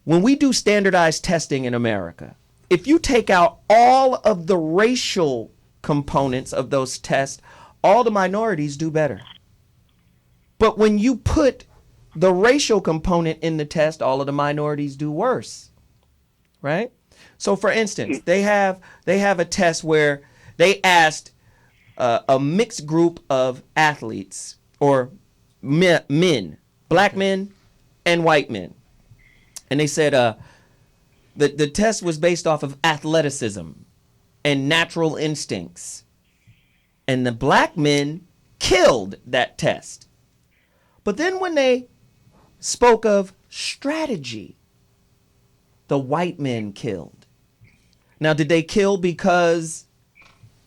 when we do standardized testing in America, if you take out all of the racial components of those tests, all the minorities do better. But when you put the racial component in the test, all of the minorities do worse. Right? So, for instance, they have a test where they asked a mixed group of athletes, or men, black men and white men. And they said the test was based off of athleticism and natural instincts. And the black men killed that test. But then when they spoke of strategy, the white men killed. Now, did they kill because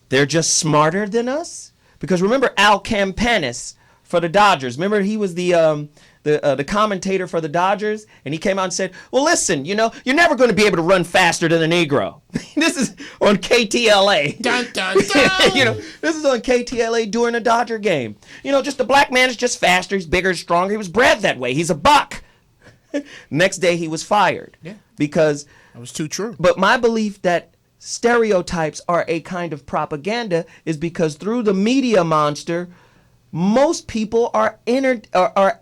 they're just smarter than us? Because remember Al Campanis for the Dodgers. Remember he was the commentator for the Dodgers, and he came out and said, well, listen, you're never going to be able to run faster than a Negro. This is on KTLA. Dun, dun, dun. This is on KTLA during a Dodger game. Just the black man is just faster. He's bigger, stronger. He was bred that way. He's a buck. Next day he was fired. Yeah. Because that was too true. But my belief that stereotypes are a kind of propaganda is because through the media monster, most people are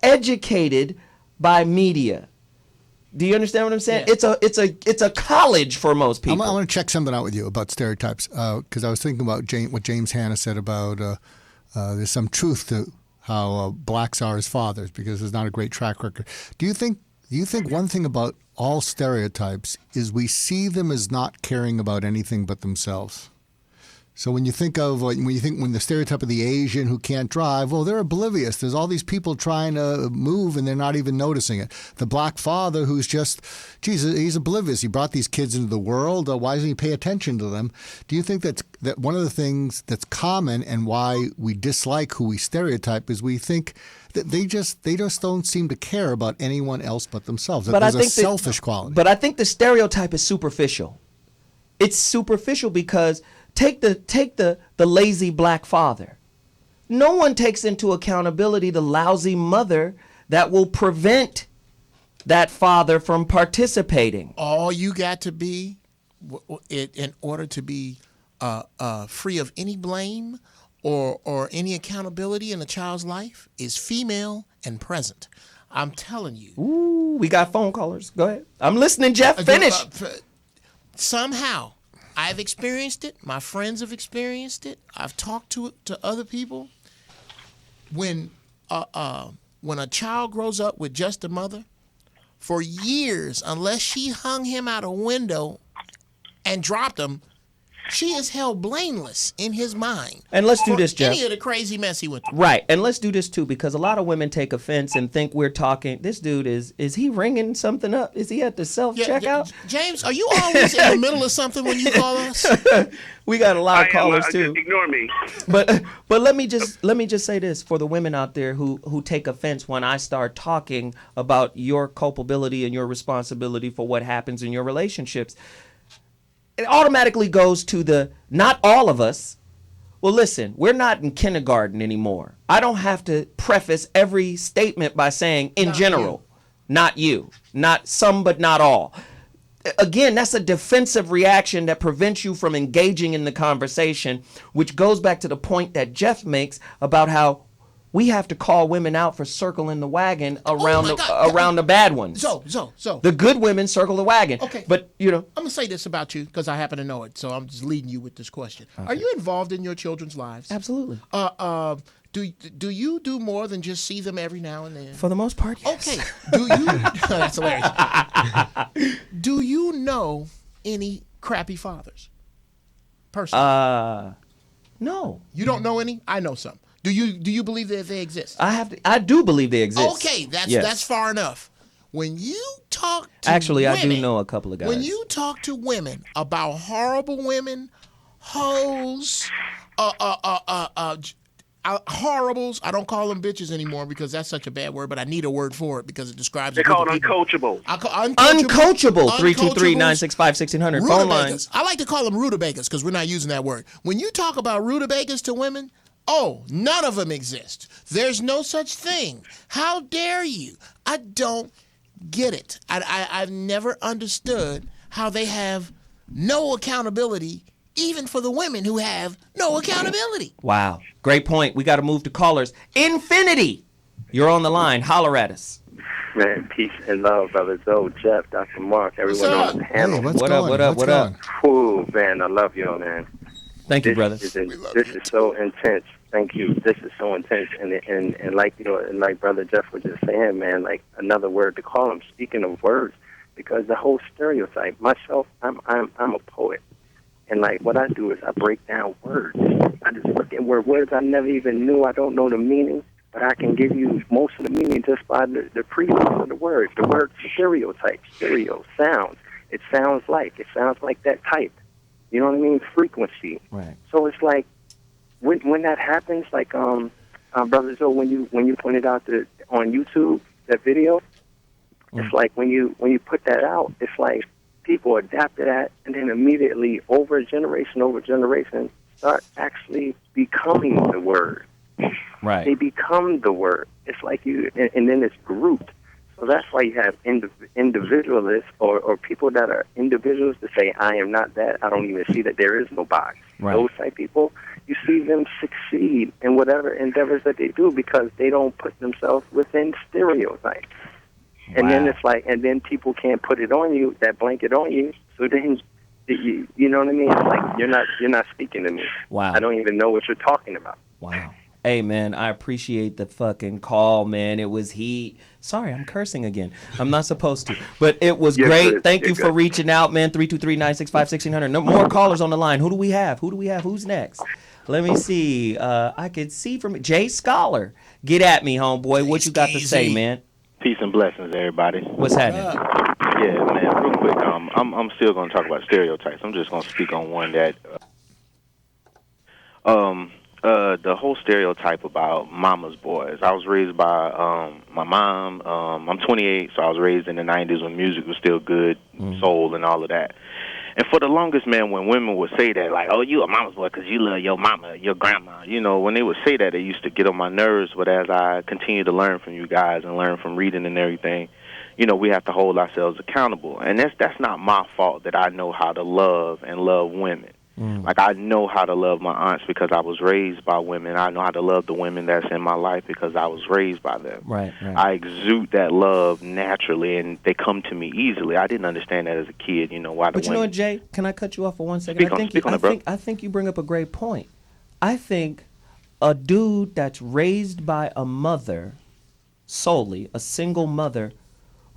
educated by media. Do you understand what I'm saying? Yeah. It's a college for most people. I want to check something out with you about stereotypes because I was thinking about what James Hanna said about there's some truth to how blacks are as fathers because there's not a great track record. Do you think one thing about all stereotypes is we see them as not caring about anything but themselves? So when you think of when the stereotype of the Asian who can't drive, well, they're oblivious. There's all these people trying to move and they're not even noticing it. The black father who's just, he's oblivious. He brought these kids into the world. Why doesn't he pay attention to them? Do you think that one of the things that's common and why we dislike who we stereotype is we think that they just don't seem to care about anyone else but themselves. That there's a selfish quality. But I think the stereotype is superficial. It's superficial because Take the lazy black father. No one takes into accountability the lousy mother that will prevent that father from participating. All you got to be, in order to be free of any blame or any accountability in a child's life, is female and present. I'm telling you. Ooh, we got phone callers. Go ahead. I'm listening, Jeff. Finish. Somehow. I've experienced it. My friends have experienced it. I've talked to other people. When a child grows up with just a mother, for years, unless she hung him out a window and dropped him, she is held blameless in his mind. And let's do this, Jeff. Any of the crazy mess he went through. Right. And let's do this, too, because a lot of women take offense and think we're talking. This dude, is he ringing something up? Is he at the self-checkout? James, are you always in the middle of something when you call us? We got a lot of callers, too. Just ignore me. But let me just say this for the women out there who take offense when I start talking about your culpability and your responsibility for what happens in your relationships. It automatically goes to the not all of us. Well, listen, we're not in kindergarten anymore. I don't have to preface every statement by saying, in general, not you, not some, but not all. Again, that's a defensive reaction that prevents you from engaging in the conversation, which goes back to the point that Jeff makes about how we have to call women out for circling the wagon around the bad ones. So. The good women circle the wagon. Okay. But, I'm going to say this about you because I happen to know it. So I'm just leading you with this question. Okay. Are you involved in your children's lives? Absolutely. Do you do more than just see them every now and then? For the most part, yes. Okay. Do you? That's hilarious. Do you know any crappy fathers? Personally. No. You don't know any? I know some. Do you believe that they exist? I do believe they exist. Okay, that's Yes. that's far enough. When you talk to Actually, women, I do know a couple of guys. When you talk to women about horrible women, hoes, horribles. I don't call them bitches anymore because that's such a bad word, but I need a word for it because it describes. They call them uncoachable. Uncoachable. 323-965-1600. Phone lines. I like to call them rutabagas because we're not using that word. When you talk about rutabagas to women, oh, none of them exist. There's no such thing. How dare you? I don't get it. I've never understood how they have no accountability, even for the women who have no accountability. Wow. Great point. We got to move to callers. Infinity. You're on the line. Holler at us. Man, peace and love, brother Zoe, Jeff, Dr. Mark, everyone on the panel. Hey, what's What going? up? What up? Ooh, man, I love y'all, man. Thank you, brother. This is so intense. Thank you. This is so intense, and like and like Brother Jeff was just saying, man, like another word to call them. Speaking of words, because the whole stereotype. Myself, I'm a poet, and like what I do is I break down words. I just look at words I never even knew. I don't know the meaning, but I can give you most of the meaning just by the prefix of the word. The word stereotype, stereo, sounds. It sounds like that type. You know what I mean? Frequency. Right. So it's like when that happens, like Brother Joe, when you pointed out on YouTube that video, it's like when you put that out, it's like people adapt to that, and then immediately over generation start actually becoming the word. Right. They become the word. It's like and then it's grouped. So that's why you have individualists or people that are individuals to say, I am not that. I don't even see that there is no box. Right. Those type people, you see them succeed in whatever endeavors that they do because they don't put themselves within stereotypes. And then it's like, and then people can't put it on you, that blanket on you. So then, you know what I mean? It's like you're not speaking to me. Wow. I don't even know what you're talking about. Wow. Hey, man, I appreciate the fucking call, man. It was Sorry, I'm cursing again. I'm not supposed to. But it was great. Good. Thank You're you for good. reaching out, man. 323-965-1600. No more callers on the line. Who do we have? Who's next? Let me see. I could see from Jay Scholar. Get at me, homeboy. What you got to say, man? Peace and blessings, everybody. What's happening? Yeah, man. Real quick, I'm still going to talk about stereotypes. I'm just going to speak on one that, the whole stereotype about mama's boys. I was raised by my mom. I'm 28, so I was raised in the 90s when music was still good, soul and all of that. And for the longest, man, when women would say that, like, oh, you a mama's boy because you love your mama, your grandma, you know, when they would say that, it used to get on my nerves. But as I continue to learn from you guys and learn from reading and everything, you know, we have to hold ourselves accountable. And that's not my fault that I know how to love and love women. Like, I know how to love my aunts because I was raised by women. I know how to love the women that's in my life because I was raised by them. Right. I exude that love naturally, and they come to me easily. I didn't understand that as a kid, you know, why the But you know women... what, Jay? Can I cut you off for 1 second? I think you bring up a great point. I think a dude that's raised by a mother solely, a single mother,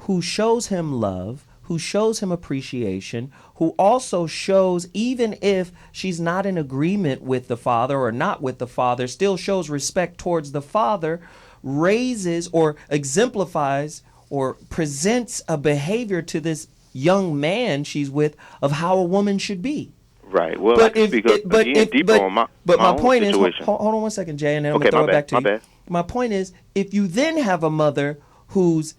who shows him love, who shows him appreciation, who also shows, even if she's not in agreement with the father or not with the father, still shows respect towards the father, raises or exemplifies or presents a behavior to this young man she's with of how a woman should be. Right. Well, I can speak up again deeper on my my point situation. Is, hold on 1 second, Jay, and then I'm going to throw it back to you. My point is, if you then have a mother who's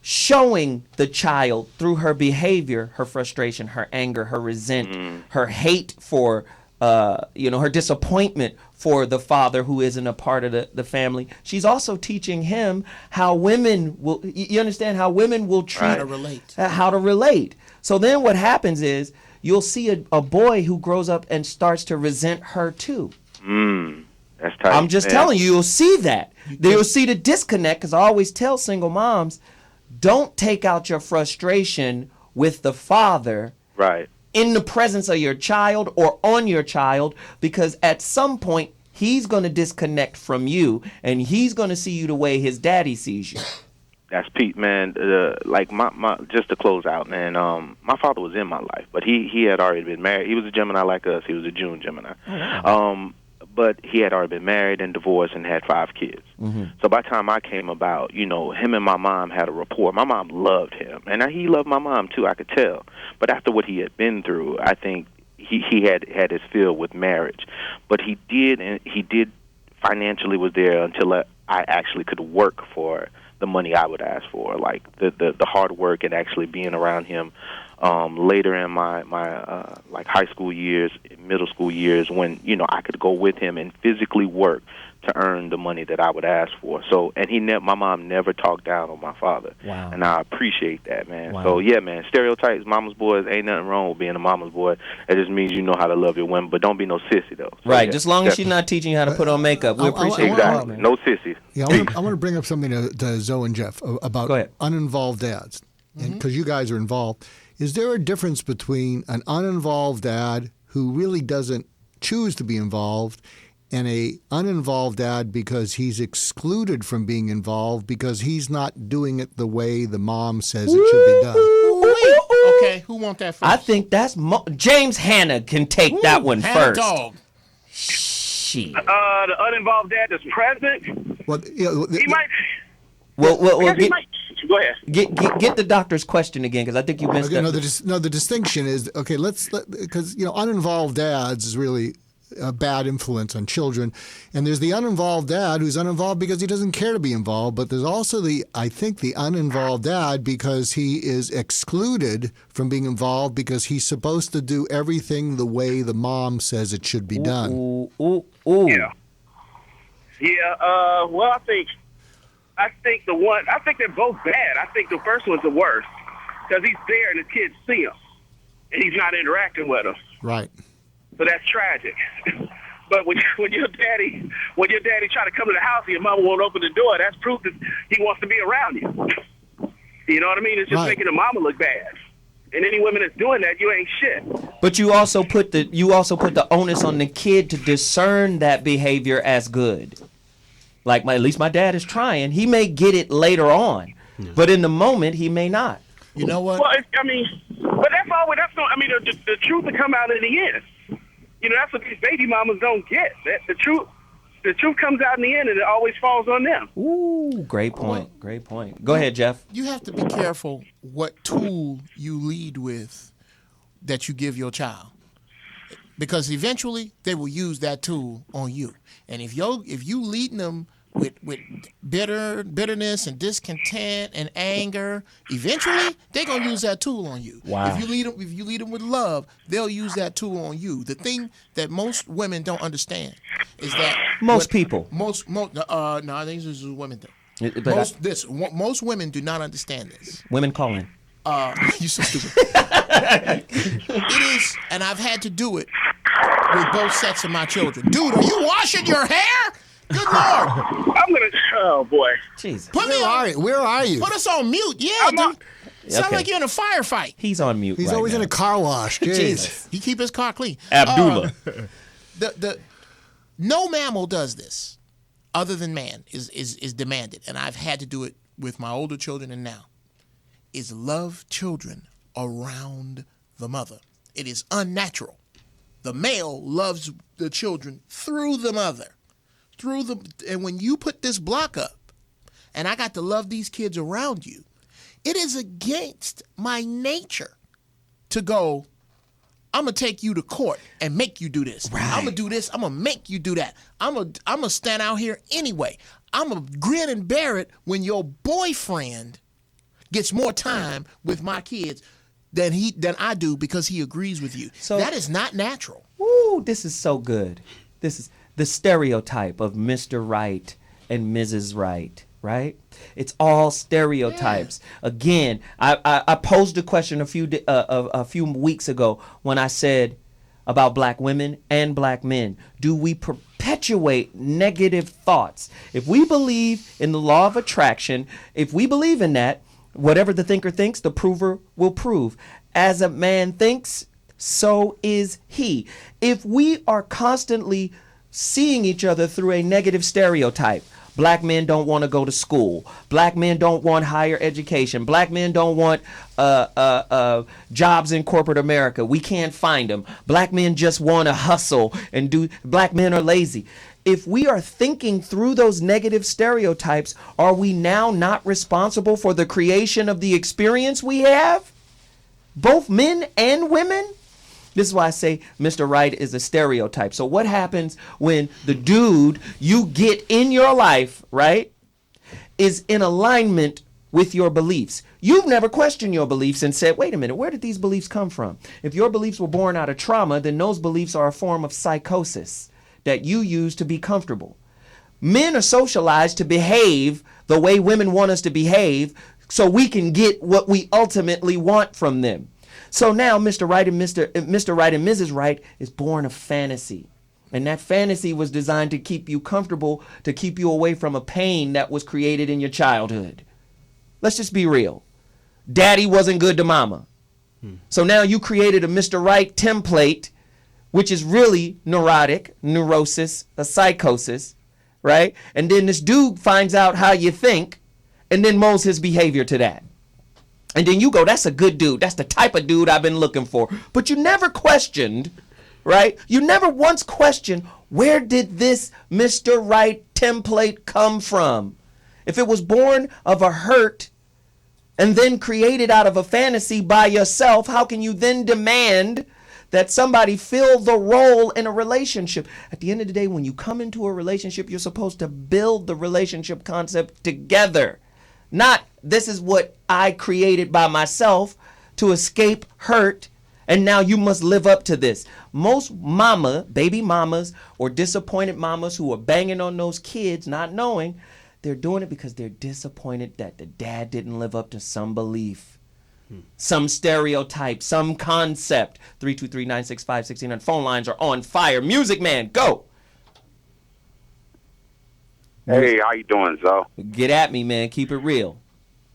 showing the child through her behavior, her frustration, her anger, her resent, her hate for, her disappointment for the father who isn't a part of the family. She's also teaching him how women will, you understand, how women will treat, how to relate. So then what happens is you'll see a boy who grows up and starts to resent her too. That's tight. I'm just telling you, you'll see that. You'll see the disconnect, because I always tell single moms, don't take out your frustration with the father in the presence of your child or on your child, because at some point he's going to disconnect from you, and he's going to see you the way his daddy sees you. That's Pete, man. Like my just to close out, man. My father was in my life, but he had already been married. He was a Gemini like us. He was a June Gemini. Oh, wow. But he had already been married and divorced and had 5 kids. Mm-hmm. So by the time I came about, you know, him and my mom had a rapport. My mom loved him, and he loved my mom too. I could tell. But after what he had been through, I think he had his fill with marriage. But he did financially was there until I actually could work for the money I would ask for, like the hard work and actually being around him later in my like high school years, middle school years, when, you know, I could go with him and physically work to earn the money that I would ask for. So, and my mom never talked down on my father. Wow. And I appreciate that, man. Wow. So yeah, man, stereotypes, mama's boys, ain't nothing wrong with being a mama's boy. It just means you know how to love your women, but don't be no sissy though. So, right, yeah, just as long as she's not teaching you how to put on makeup. We appreciate that. Exactly. No sissy. Yeah, I want to bring up something to Zoe and Jeff about uninvolved dads, and because you guys are involved. Is there a difference between an uninvolved dad who really doesn't choose to be involved and a uninvolved dad because he's excluded from being involved because he's not doing it the way the mom says it should be done? Okay, who want that first? I think that's James Hanna can take that one Hannah first. Dog. Shit. The uninvolved dad that's present, Well, he might. Well, He might. Go ahead. get the doctor's question again, because I think you missed it. The distinction is, okay, because, you know, uninvolved dads is really a bad influence on children. And there's the uninvolved dad who's uninvolved because he doesn't care to be involved. But there's also the uninvolved dad because he is excluded from being involved because he's supposed to do everything the way the mom says it should be done. Ooh. Yeah. Yeah. Well, I think they're both bad. I think the first one's the worst because he's there and the kids see him and he's not interacting with them. Right. So that's tragic. But when your daddy try to come to the house and your mama won't open the door, that's proof that he wants to be around you. You know what I mean? It's just making the mama look bad. And any women that's doing that, you ain't shit. But you also put the onus on the kid to discern that behavior as good. Like at least my dad is trying. He may get it later on, but in the moment he may not. You know what? Well, but that's all. The truth will come out in the end. You know, that's what these baby mamas don't get. The truth comes out in the end, and it always falls on them. Ooh, great point. Great point. Go ahead, Jeff. You have to be careful what tool you lead with that you give your child, because eventually they will use that tool on you. And if you leading them with bitterness and discontent and anger, eventually they're gonna use that tool on you. Wow. If you lead them with love, they'll use that tool on you. The thing that most women don't understand is that most people. No, I think this is women though. Most women do not understand this. Women calling. You so stupid. It is, and I've had to do it with both sets of my children. Dude, are you washing your hair? Good Lord. Oh, boy. Jesus. Where are you? Put us on mute. Yeah, dude. Sound like you're in a firefight. He's on mute. He's always in a car wash. Jesus. He keep his car clean. Abdullah. No mammal does this other than man is demanded, and I've had to do it with my older children and now, is love children around the mother. It is unnatural. The male loves the children through the mother. And when you put this block up, and I got to love these kids around you, it is against my nature to go, I'm going to take you to court and make you do this. Right. I'm going to do this. I'm going to make you do that. I'm going to stand out here anyway. I'm going to grin and bear it when your boyfriend gets more time with my kids than I do because he agrees with you. So that is not natural. Ooh, this is so good. This is the stereotype of Mr. Right and Mrs. Right, right? It's all stereotypes. Yeah. Again, I posed a question a few weeks ago when I said about black women and black men. Do we perpetuate negative thoughts? If we believe in the law of attraction, if we believe in that, whatever the thinker thinks, the prover will prove. As a man thinks, so is he. If we are constantly seeing each other through a negative stereotype. Black men don't want to go to school. Black men don't want higher education. Black men don't want jobs in corporate America. We can't find them. Black men just want to hustle and do. Black men are lazy. If we are thinking through those negative stereotypes, are we now not responsible for the creation of the experience we have? Both men and women? This is why I say Mr. Right is a stereotype. So what happens when the dude you get in your life, right, is in alignment with your beliefs? You've never questioned your beliefs and said, wait a minute, where did these beliefs come from? If your beliefs were born out of trauma, then those beliefs are a form of psychosis that you use to be comfortable. Men are socialized to behave the way women want us to behave so we can get what we ultimately want from them. So now Mr. Right and Mr. Right and Mrs. Right is born of fantasy. And that fantasy was designed to keep you comfortable, to keep you away from a pain that was created in your childhood. Let's just be real. Daddy wasn't good to mama. So now you created a Mr. Right template, which is really neurotic, neurosis, a psychosis, right? And then this dude finds out how you think and then molds his behavior to that. And then you go, that's a good dude. That's the type of dude I've been looking for. But you never questioned, right? You never once questioned, where did this Mr. Right template come from? If it was born of a hurt and then created out of a fantasy by yourself, how can you then demand that somebody fill the role in a relationship? At the end of the day, when you come into a relationship, you're supposed to build the relationship concept together. Not, this is what I created by myself to escape hurt, and now you must live up to this. Most baby mamas, or disappointed mamas who are banging on those kids, not knowing, they're doing it because they're disappointed that the dad didn't live up to some belief, some stereotype, some concept. 323-965-1600. Phone lines are on fire. Music Man, go. Hey, how you doing, Zoe? Get at me, man. Keep it real.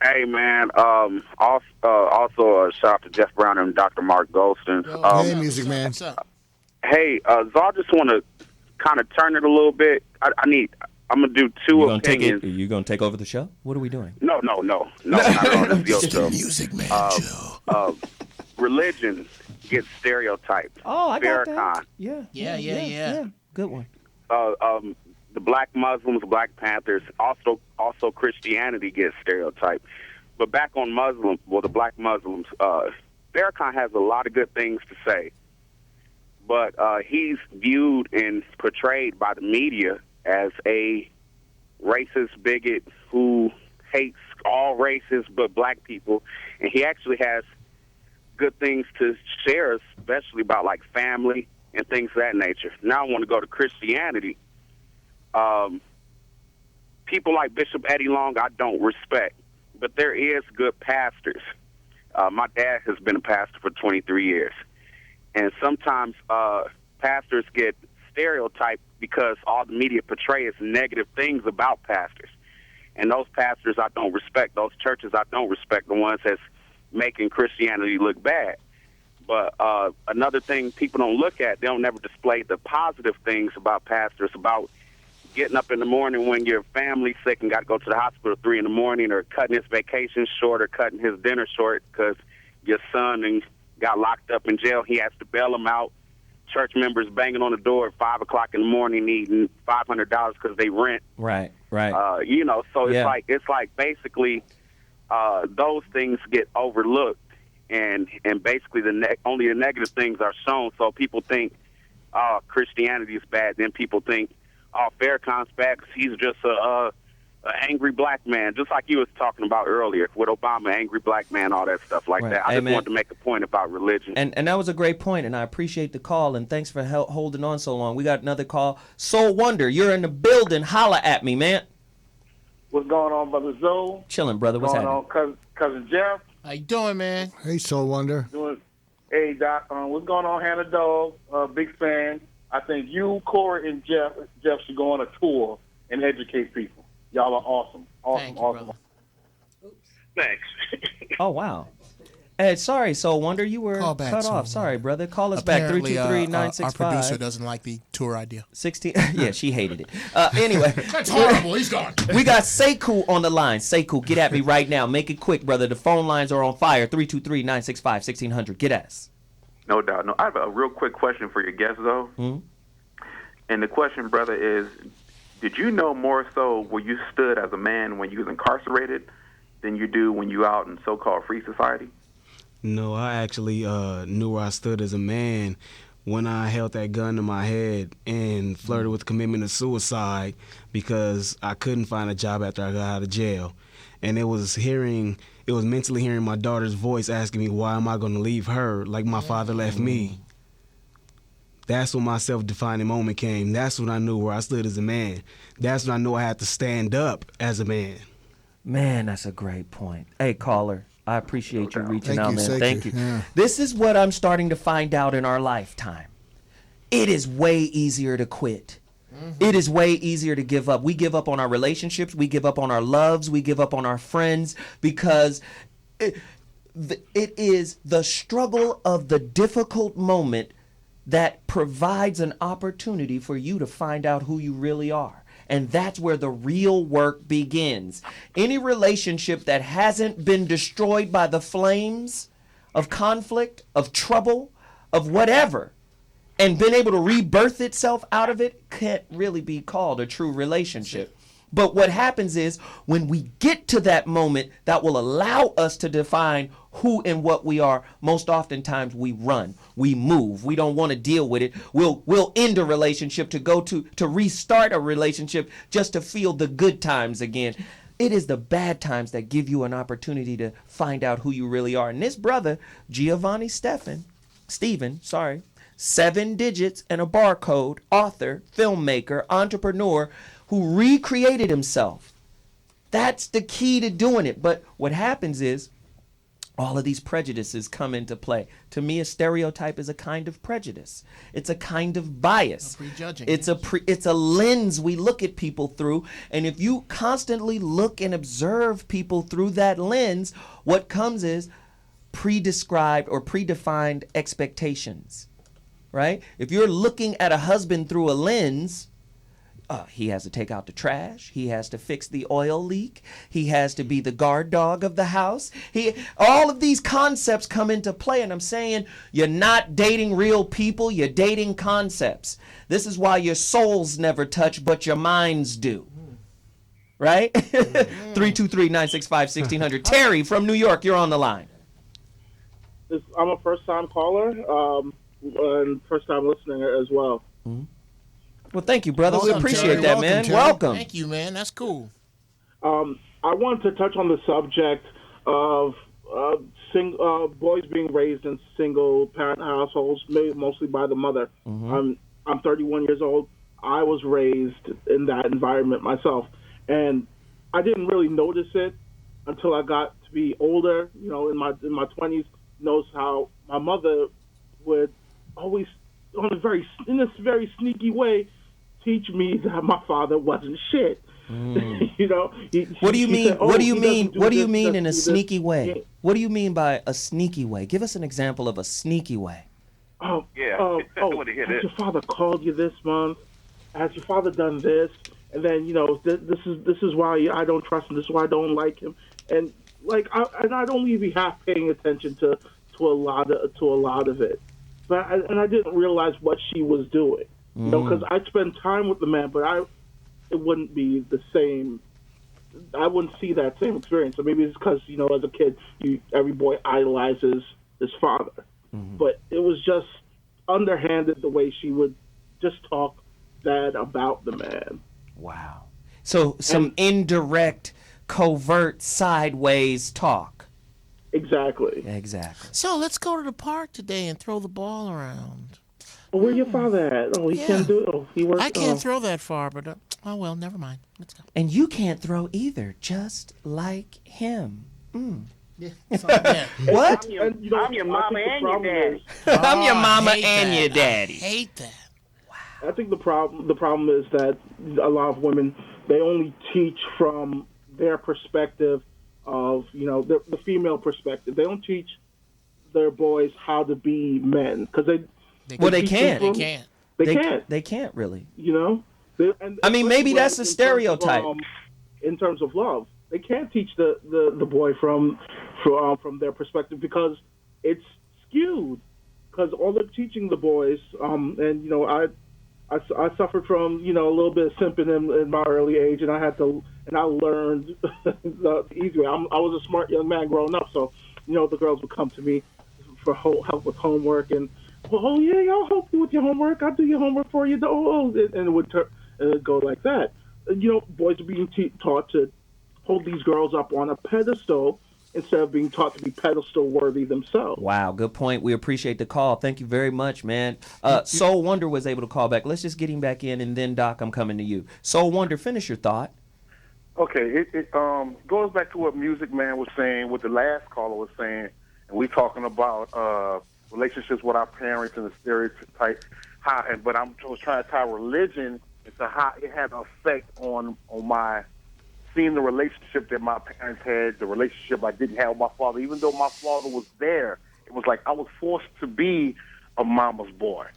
Hey, man. Also a shout out to Jeff Brown and Dr. Mark Goldston. Hey, Music Man. What's up? Hey, Zoe, I just want to kind of turn it a little bit. I'm gonna do two opinions. You gonna take over the show? What are we doing? No. Not on this show. Music Man show. Religion gets stereotyped. Oh, I got Farrakhan. that. Yeah. Good one. The black Muslims, Black Panthers, also Christianity gets stereotyped. But back on the black Muslims, Farrakhan has a lot of good things to say. But he's viewed and portrayed by the media as a racist bigot who hates all races but black people. And he actually has good things to share, especially about like family and things of that nature. Now I want to go to Christianity. People like Bishop Eddie Long, I don't respect, but there is good pastors. My dad has been a pastor for 23 years, and sometimes pastors get stereotyped because all the media portrays negative things about pastors, and those pastors I don't respect. Those churches I don't respect, the ones that's making Christianity look bad. But another thing people don't look at, they don't never display the positive things about pastors, about getting up in the morning when your family's sick and got to go to the hospital at 3 in the morning, or cutting his vacation short, or cutting his dinner short because your son got locked up in jail. He has to bail him out. Church members banging on the door at 5 o'clock in the morning needing $500 because they rent. Right. So it's like basically those things get overlooked, and basically only the negative things are shown. So people think, Christianity is bad. Then people think, Farrakhan's bad because he's just an angry black man, just like you was talking about earlier with Obama, angry black man, all that stuff like that. I just wanted to make a point about religion. And that was a great point, and I appreciate the call, and thanks for holding on so long. We got another call. Soul Wonder, you're in the building. Holla at me, man. What's going on, Brother Zoe? Chilling, brother. What's happening? Going on, cousin Jeff? How you doing, man? Hey, Soul Wonder. Hey, Doc. What's going on, Hannah Dog? Big fan. I think you, Corey, and Jeff should go on a tour and educate people. Y'all are awesome. Thank you, brother. Thanks. Oh, wow. Hey, sorry, Soul Wonder, you were Call back, cut Soul off. Sorry, Wonder. brother. Call us back, Apparently, 323-965. our producer doesn't like the tour idea. 16. Yeah, she hated it. Anyway. That's horrible. He's gone. We got Sekou on the line. Sekou, get at me right now. Make it quick, brother. The phone lines are on fire. 323-965-1600. Get at us. No doubt. No, I have a real quick question for your guest, though. Mm-hmm. And the question, brother, is, did you know more so where you stood as a man when you was incarcerated than you do when you out in so-called free society? No, I actually knew where I stood as a man when I held that gun to my head and flirted with the commitment of suicide because I couldn't find a job after I got out of jail. And it was mentally hearing my daughter's voice asking me, why am I going to leave her like my father left me? That's when my self-defining moment came. That's when I knew where I stood as a man. That's when I knew I had to stand up as a man. Man, that's a great point. Hey, caller, I appreciate you reaching out, man. Sekou. Thank you. Yeah. This is what I'm starting to find out in our lifetime. It is way easier to quit. It is way easier to give up. We give up on our relationships. We give up on our loves. We give up on our friends because it is the struggle of the difficult moment that provides an opportunity for you to find out who you really are. And that's where the real work begins. Any relationship that hasn't been destroyed by the flames of conflict, of trouble, of whatever, and been able to rebirth itself out of it can't really be called a true relationship. But what happens is when we get to that moment that will allow us to define who and what we are, most oftentimes we run, we move, we don't want to deal with it. We'll end a relationship to restart a relationship just to feel the good times again. It is the bad times that give you an opportunity to find out who you really are. And this brother, Giovanni Steven, 7 digits and a barcode, author, filmmaker, entrepreneur, who recreated himself. That's the key to doing it. But what happens is all of these prejudices come into play. To me, a stereotype is a kind of prejudice. It's a kind of bias. Prejudging. It's a lens we look at people through. And if you constantly look and observe people through that lens, what comes is pre-described or predefined expectations, right? If you're looking at a husband through a lens, he has to take out the trash. He has to fix the oil leak. He has to be the guard dog of the house. All of these concepts come into play, and I'm saying you're not dating real people. You're dating concepts. This is why your souls never touch, but your minds do. Right? 323-965-1600. Terry from New York, you're on the line. I'm a first-time caller and first-time listener as well. Mm-hmm. Well, thank you, brother. We Welcome, appreciate Terry. that, man. Welcome. Thank you, man. That's cool. I wanted to touch on the subject of boys being raised in single-parent households, mostly by the mother. Mm-hmm. I'm 31 years old. I was raised in that environment myself, and I didn't really notice it until I got to be older. You know, in my 20s, knows how my mother would always, in this very sneaky way, teach me that my father wasn't shit. You know. What do you mean? Said, what do you mean? What do you mean in a this. sneaky way? What do you mean by a sneaky way? Give us an example of a sneaky way. Oh, Yeah, I want to hear has this. your father called you this month? Has your father done this? And then this is why I don't trust him. This is why I don't like him. And I'd only be half paying attention to a lot of it. But I didn't realize what she was doing. You know, because I'd spend time with the man, but it wouldn't be the same. I wouldn't see that same experience. So maybe it's because, you know, as a kid, every boy idolizes his father. But it was just underhanded the way she would just talk bad about the man. Wow. So some indirect, covert, sideways talk. Exactly. Exactly. So let's go to the park today and throw the ball around. Where your father at? Oh, he can't do it. Oh, he works. I can't throw that far, but oh well, never mind. Let's go. And you can't throw either, just like him. Yeah. Yeah. What? I'm your mama and your daddy. I'm your mama I hate and that. your daddy. I hate that. I think the problem is that a lot of women, they only teach from their perspective of, you know, the female perspective. They don't teach their boys how to be men because they can't. They can't really. You know. I mean, maybe that's a stereotype. In terms of love, they can't teach the boy from their perspective because it's skewed. Because all they're teaching the boys, and you know, I suffered from a little bit of simping in my early age, and I learned the easy way. I was a smart young man growing up, so the girls would come to me for help with homework, and oh yeah, I'll help you with your homework. I'll do your homework for you. And it would go like that. Boys are being taught to hold these girls up on a pedestal instead of being taught to be pedestal worthy themselves. Wow, good point. We appreciate the call. Thank you very much, man. Soul Wonder was able to call back. Let's just get him back in, and then Doc, I'm coming to you. Soul Wonder, finish your thought. Okay, it goes back to what Music Man was saying, what the last caller was saying, and we talking about relationships with our parents and the stereotypes. But I was trying to tie religion into how it had an effect on my seeing the relationship that my parents had, the relationship I didn't have with my father. Even though my father was there, it was like I was forced to be a mama's boy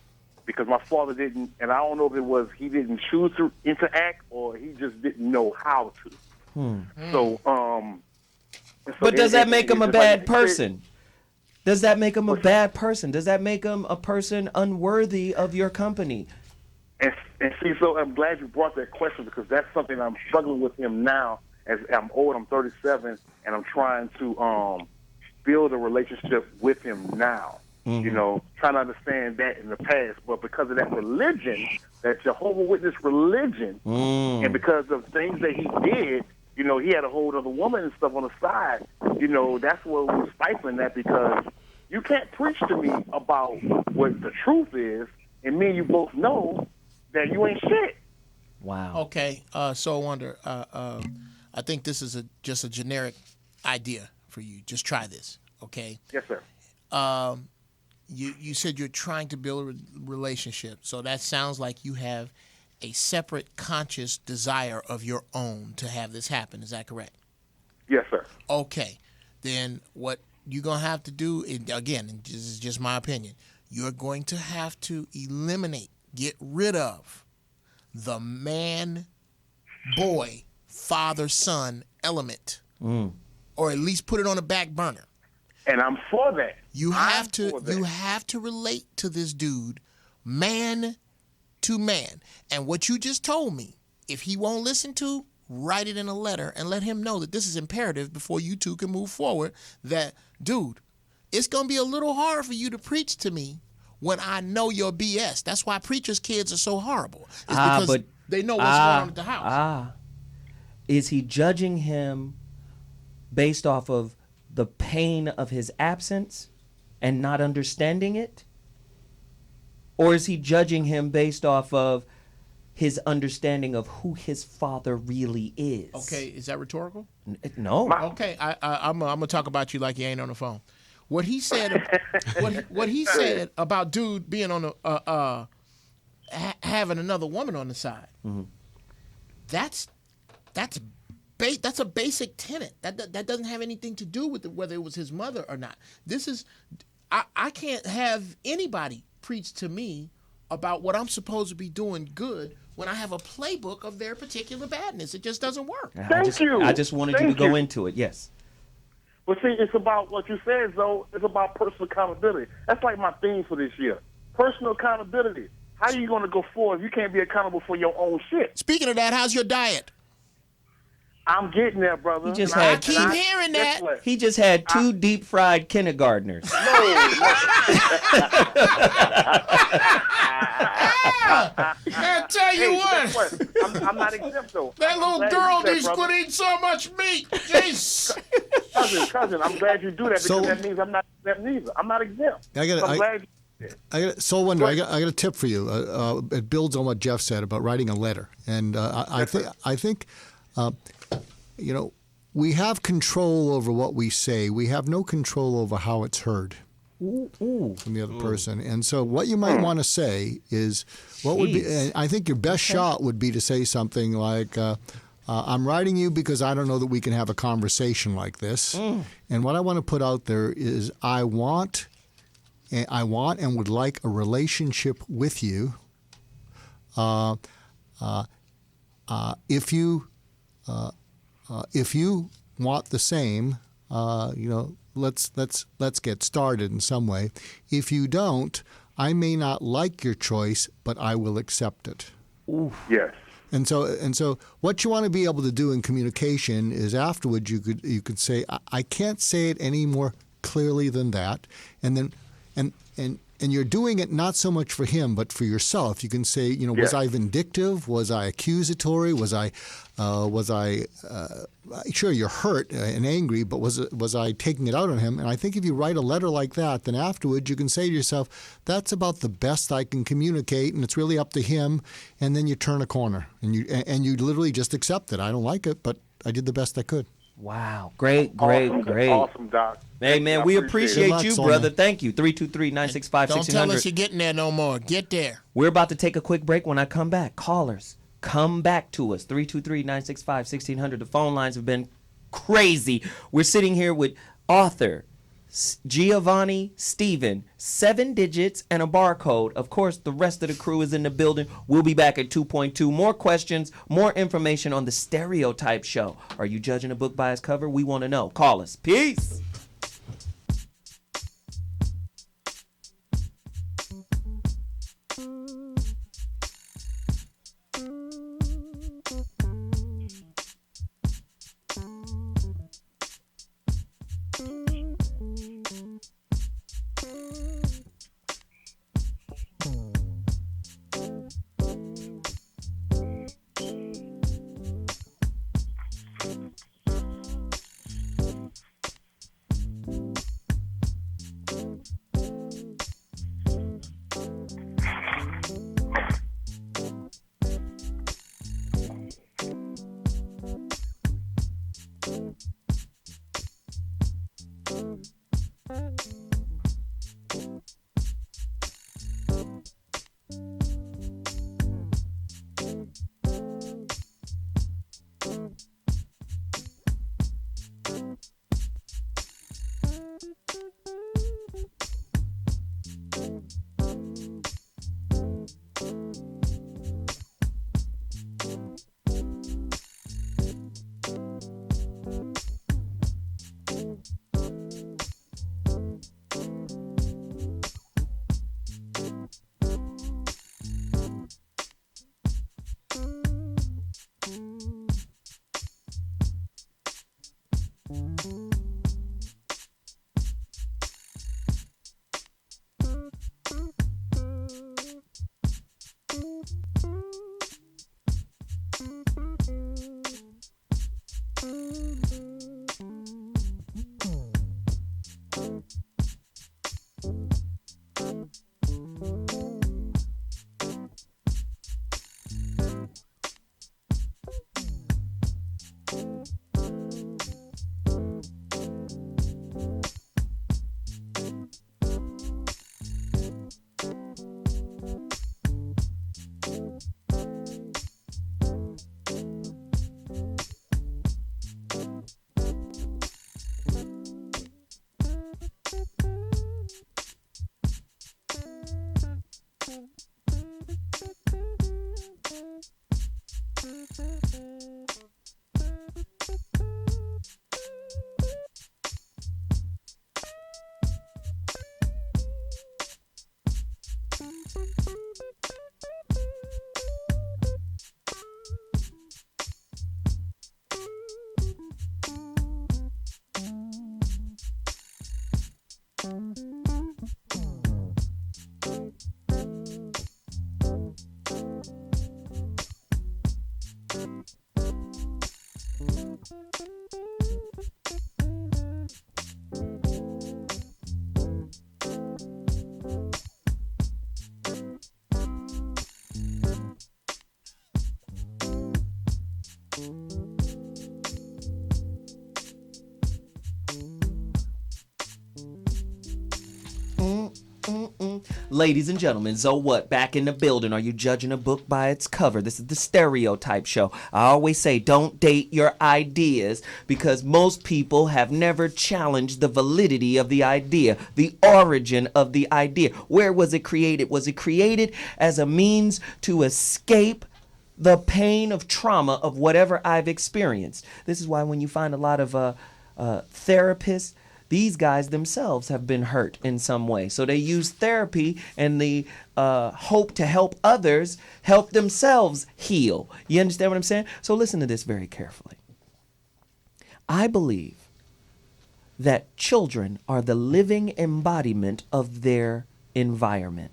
because my father didn't, and I don't know if it was he didn't choose to interact or he just didn't know how to. So, but does that make him a bad person? Does that make him a bad person? Does that make him a person unworthy of your company? And see, so I'm glad you brought that question because that's something I'm struggling with him now. As I'm old, I'm 37, and I'm trying to build a relationship with him now. Mm-hmm. Trying to understand that in the past, but because of that religion, that Jehovah Witness religion, and because of things that he did, he had a whole other woman and stuff on the side. That's what was stifling that because you can't preach to me about what the truth is, and me and you both know that you ain't shit. Wow. Okay, Soul Wonder, I think this is just a generic idea for you. Just try this, okay? Yes, sir. You said you're trying to build a relationship, so that sounds like you have a separate conscious desire of your own to have this happen. Is that correct? Yes, sir. Okay, then what you're going to have to do, again, and this is just my opinion, you're going to have to get rid of the man, boy, father, son element, or at least put it on a back burner. And I'm for that. You have to relate to this dude, man to man. And what you just told me, if he won't listen to, write it in a letter and let him know that this is imperative before you two can move forward. That, dude, it's going to be a little hard for you to preach to me when I know your BS. That's why preachers' kids are so horrible. It's because they know what's going on at the house. Is he judging him based off of the pain of his absence and not understanding it? Or is he judging him based off of his understanding of who his father really is? Okay, is that rhetorical? No. Okay, I'm gonna talk about you like you ain't on the phone. What he said, what he said about dude being on the having another woman on the side. Mm-hmm. That's a basic tenet. That doesn't have anything to do with whether it was his mother or not. This is I can't have anybody preach to me about what I'm supposed to be doing good when I have a playbook of their particular badness. It just doesn't work. Thank you. I just wanted you to go into it. Yes. But see, it's about what you said, though. It's about personal accountability. That's like my theme for this year. Personal accountability. How are you going to go forward if you can't be accountable for your own shit? Speaking of that, how's your diet? I'm getting there, brother. I keep hearing that. He just had two deep-fried kindergartners. I tell you what. I'm not exempt, though. That little girl needs to eat so much meat. Jeez. Cousin, I'm glad you do that because that means I'm not exempt neither. I'm not exempt. I got Soul Wonder. I got a tip for you. It builds on what Jeff said about writing a letter, and I think we have control over what we say. We have no control over how it's heard from the other person. And so, what you might want to say is, what would be? And I think your best shot would be to say something like, I'm writing you because I don't know that we can have a conversation like this. And what I want to put out there is I want and would like a relationship with you. If you want the same, let's get started in some way. If you don't, I may not like your choice, but I will accept it. Ooh. Yes. And so what you want to be able to do in communication is afterwards you could say, I can't say it any more clearly than that, and you're doing it not so much for him but for yourself. You can say, was I vindictive? Was I accusatory? Was I sure, you're hurt and angry, but was I taking it out on him? And I think if you write a letter like that, then afterwards you can say to yourself, that's about the best I can communicate, and it's really up to him. And then you turn a corner and you literally just accept it. I don't like it, but I did the best I could. Wow. Great. Awesome, Doc. Hey, man, we appreciate you, brother. Thank you. 323-965-1600. Don't tell us you're getting there no more. Get there. We're about to take a quick break. When I come back, callers, come back to us. 323-965-1600. The phone lines have been crazy. We're sitting here with author Giovanni, Stephen, 7 digits and a barcode. Of course, the rest of the crew is in the building. We'll be back at 2.2. More questions, more information on the Stereotype Show. Are you judging a book by its cover? We want to know. Call us. Peace. Ladies and gentlemen, so what? Back in the building. Are you judging a book by its cover? This is the Stereotype Show. I always say don't date your ideas because most people have never challenged the validity of the idea, the origin of the idea. Where was it created? Was it created as a means to escape the pain of trauma of whatever I've experienced? This is why when you find a lot of therapists, these guys themselves have been hurt in some way. So they use therapy and the hope to help others help themselves heal. You understand what I'm saying? So listen to this very carefully. I believe that children are the living embodiment of their environment.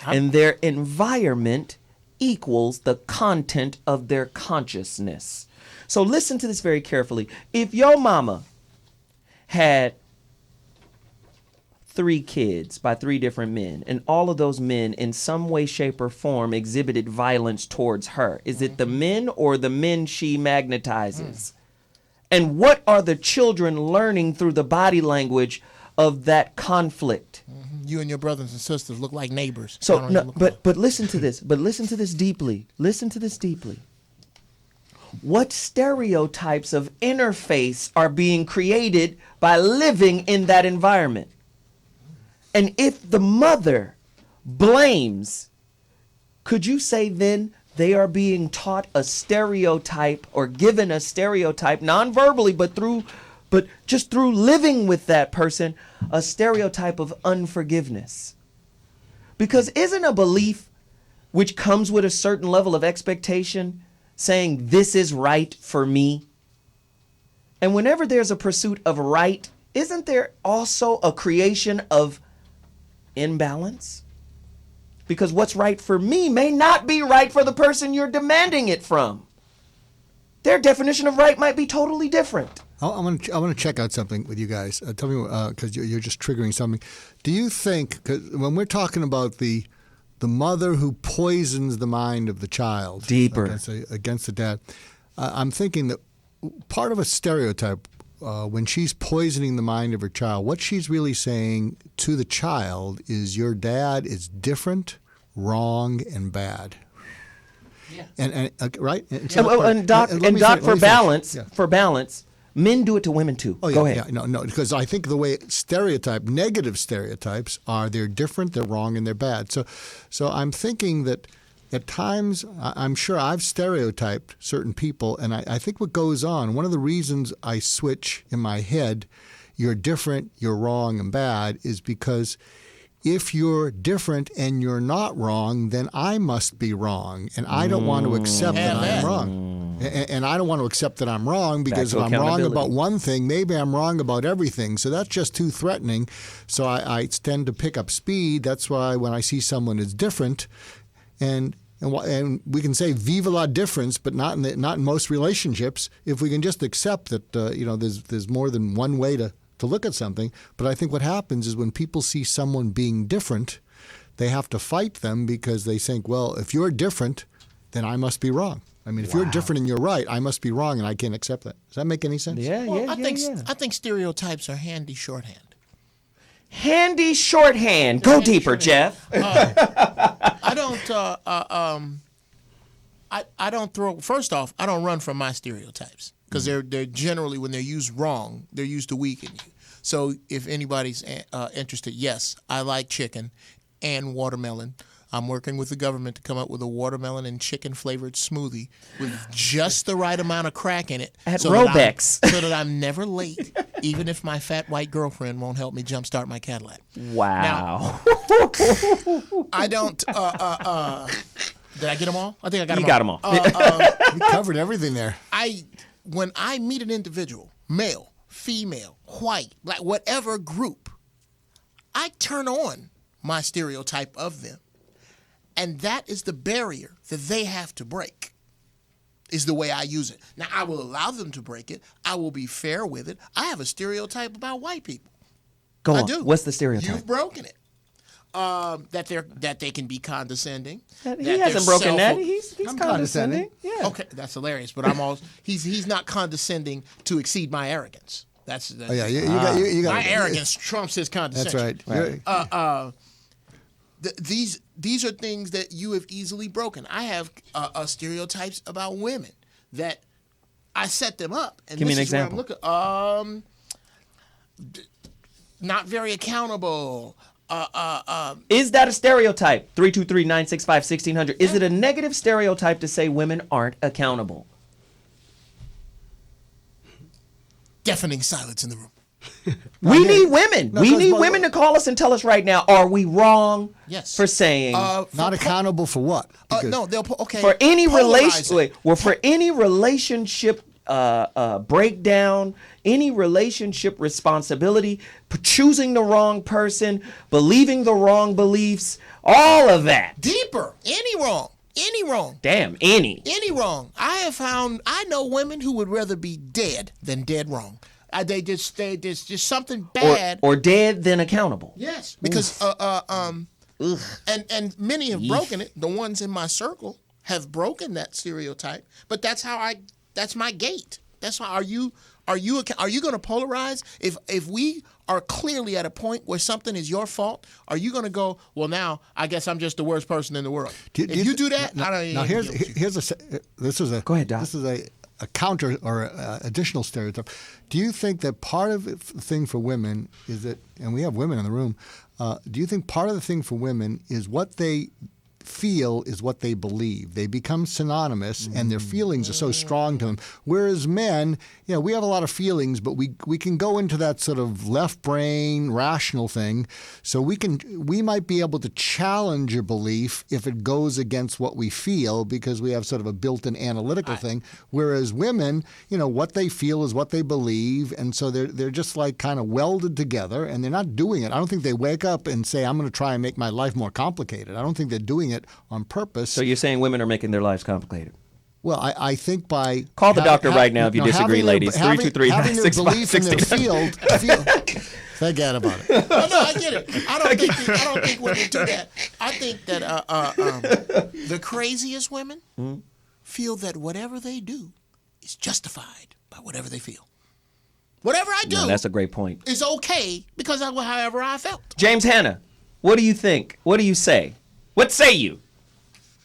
And their environment equals the content of their consciousness. So listen to this very carefully. If your mama had 3 kids by 3 different men, and all of those men in some way, shape, or form exhibited violence towards her, is it the men or the men she magnetizes? And what are the children learning through the body language of that conflict? You and your brothers and sisters look like neighbors. So, no, but listen to this. But listen to this deeply. Listen to this deeply. What stereotypes of interface are being created by living in that environment? And if the mother blames, could you say then they are being taught a stereotype or given a stereotype, non-verbally, but just through living with that person, a stereotype of unforgiveness? Because isn't a belief which comes with a certain level of expectation saying this is right for me? And whenever there's a pursuit of right, isn't there also a creation of imbalance? Because what's right for me may not be right for the person you're demanding it from. Their definition of right might be totally different. I want to check out something with you guys. Tell me, because you're just triggering something. Do you think, cause when we're talking about the mother who poisons the mind of the child deeper against the dad, I'm thinking that part of a stereotype, when she's poisoning the mind of her child, what she's really saying to the child is your dad is different, wrong, and bad. Yeah. And right? And Doc, for balance, men do it to women too. Oh, yeah, Go ahead. Yeah, no, because I think the way negative stereotypes are, they're different, they're wrong, and they're bad. So I'm thinking that at times, I'm sure I've stereotyped certain people, and I think what goes on, one of the reasons I switch in my head, you're different, you're wrong, and bad, is because if you're different and you're not wrong, then I must be wrong, and I don't want to accept that I'm wrong. And I don't want to accept that I'm wrong, because if I'm wrong about one thing, maybe I'm wrong about everything. So that's just too threatening. So I tend to pick up speed. That's why when I see someone is different, and we can say "viva la difference," but not in most relationships. If we can just accept that, there's more than one way to look at something. But I think what happens is when people see someone being different, they have to fight them because they think, well, if you're different, then I must be wrong. I mean, if you're different and you're right, I must be wrong, and I can't accept that. Does that make any sense? I think stereotypes are handy shorthand. Handy shorthand. Go deeper, Jeff. I don't throw. First off, I don't run from my stereotypes because they're generally, when they're used wrong, they're used to weaken you. So if anybody's interested, yes, I like chicken and watermelon. I'm working with the government to come up with a watermelon and chicken flavored smoothie with just the right amount of crack in it. At Robex. So that I'm never late, even if my fat white girlfriend won't help me jumpstart my Cadillac. Wow. Now, I don't. Did I get them all? I think I got them all. You got them all. We covered everything there. When I meet an individual, male, female, white, black, whatever group, I turn on my stereotype of them. And that is the barrier that they have to break, is the way I use it. Now, I will allow them to break it. I will be fair with it. I have a stereotype about white people. Go on. I do. What's the stereotype? You've broken it. That they can be condescending. He hasn't broken that. He's condescending. Yeah. Okay, that's hilarious. But he's not condescending to exceed my arrogance. You got my arrogance trumps his condescension. That's right. these are things that you have easily broken. I have stereotypes about women that I set them up. And Give me an example. Where I'm looking, not very accountable. Is that a stereotype? 323-965-1600. Is it a negative stereotype to say women aren't accountable? Deafening silence in the room. We need women. We need women to call us and tell us right now, are we wrong for saying not accountable for what? No, they'll put, okay. For any for any relationship breakdown, any relationship responsibility, choosing the wrong person, believing the wrong beliefs, all of that. Deeper. Any wrong. Damn, any wrong. I know women who would rather be dead than dead wrong. They just something bad. Or dead than accountable. Yes, because and many have broken it. The ones in my circle have broken that stereotype. But that's my gate. That's why. Are you going to polarize? If we are clearly at a point where something is your fault, are you going to go, well, now I guess I'm just the worst person in the world? If you do that, I don't. Now go ahead, Doc. This is a counter or additional stereotype. Do you think that part of the thing for women is that, and we have women in the room, do you think part of the thing for women is what they feel is what they believe? They become synonymous and their feelings are so strong to them. Whereas men, we have a lot of feelings, but we can go into that sort of left brain rational thing. So we might be able to challenge a belief if it goes against what we feel because we have sort of a built-in analytical thing. Whereas women, what they feel is what they believe. And so they're just like kind of welded together and they're not doing it. I don't think they wake up and say, I'm going to try and make my life more complicated. I don't think they're doing it on purpose. So you're saying women are making their lives complicated? Well, I think by call the doctor right now if you disagree, ladies. 323-965-1600. Forget about it. No, I get it. I don't think women do that. I think that the craziest women feel that whatever they do is justified by whatever they feel. Whatever I do, that's a great point. Is okay because of however I felt. James Hanna, what do you think? What do you say? What say you?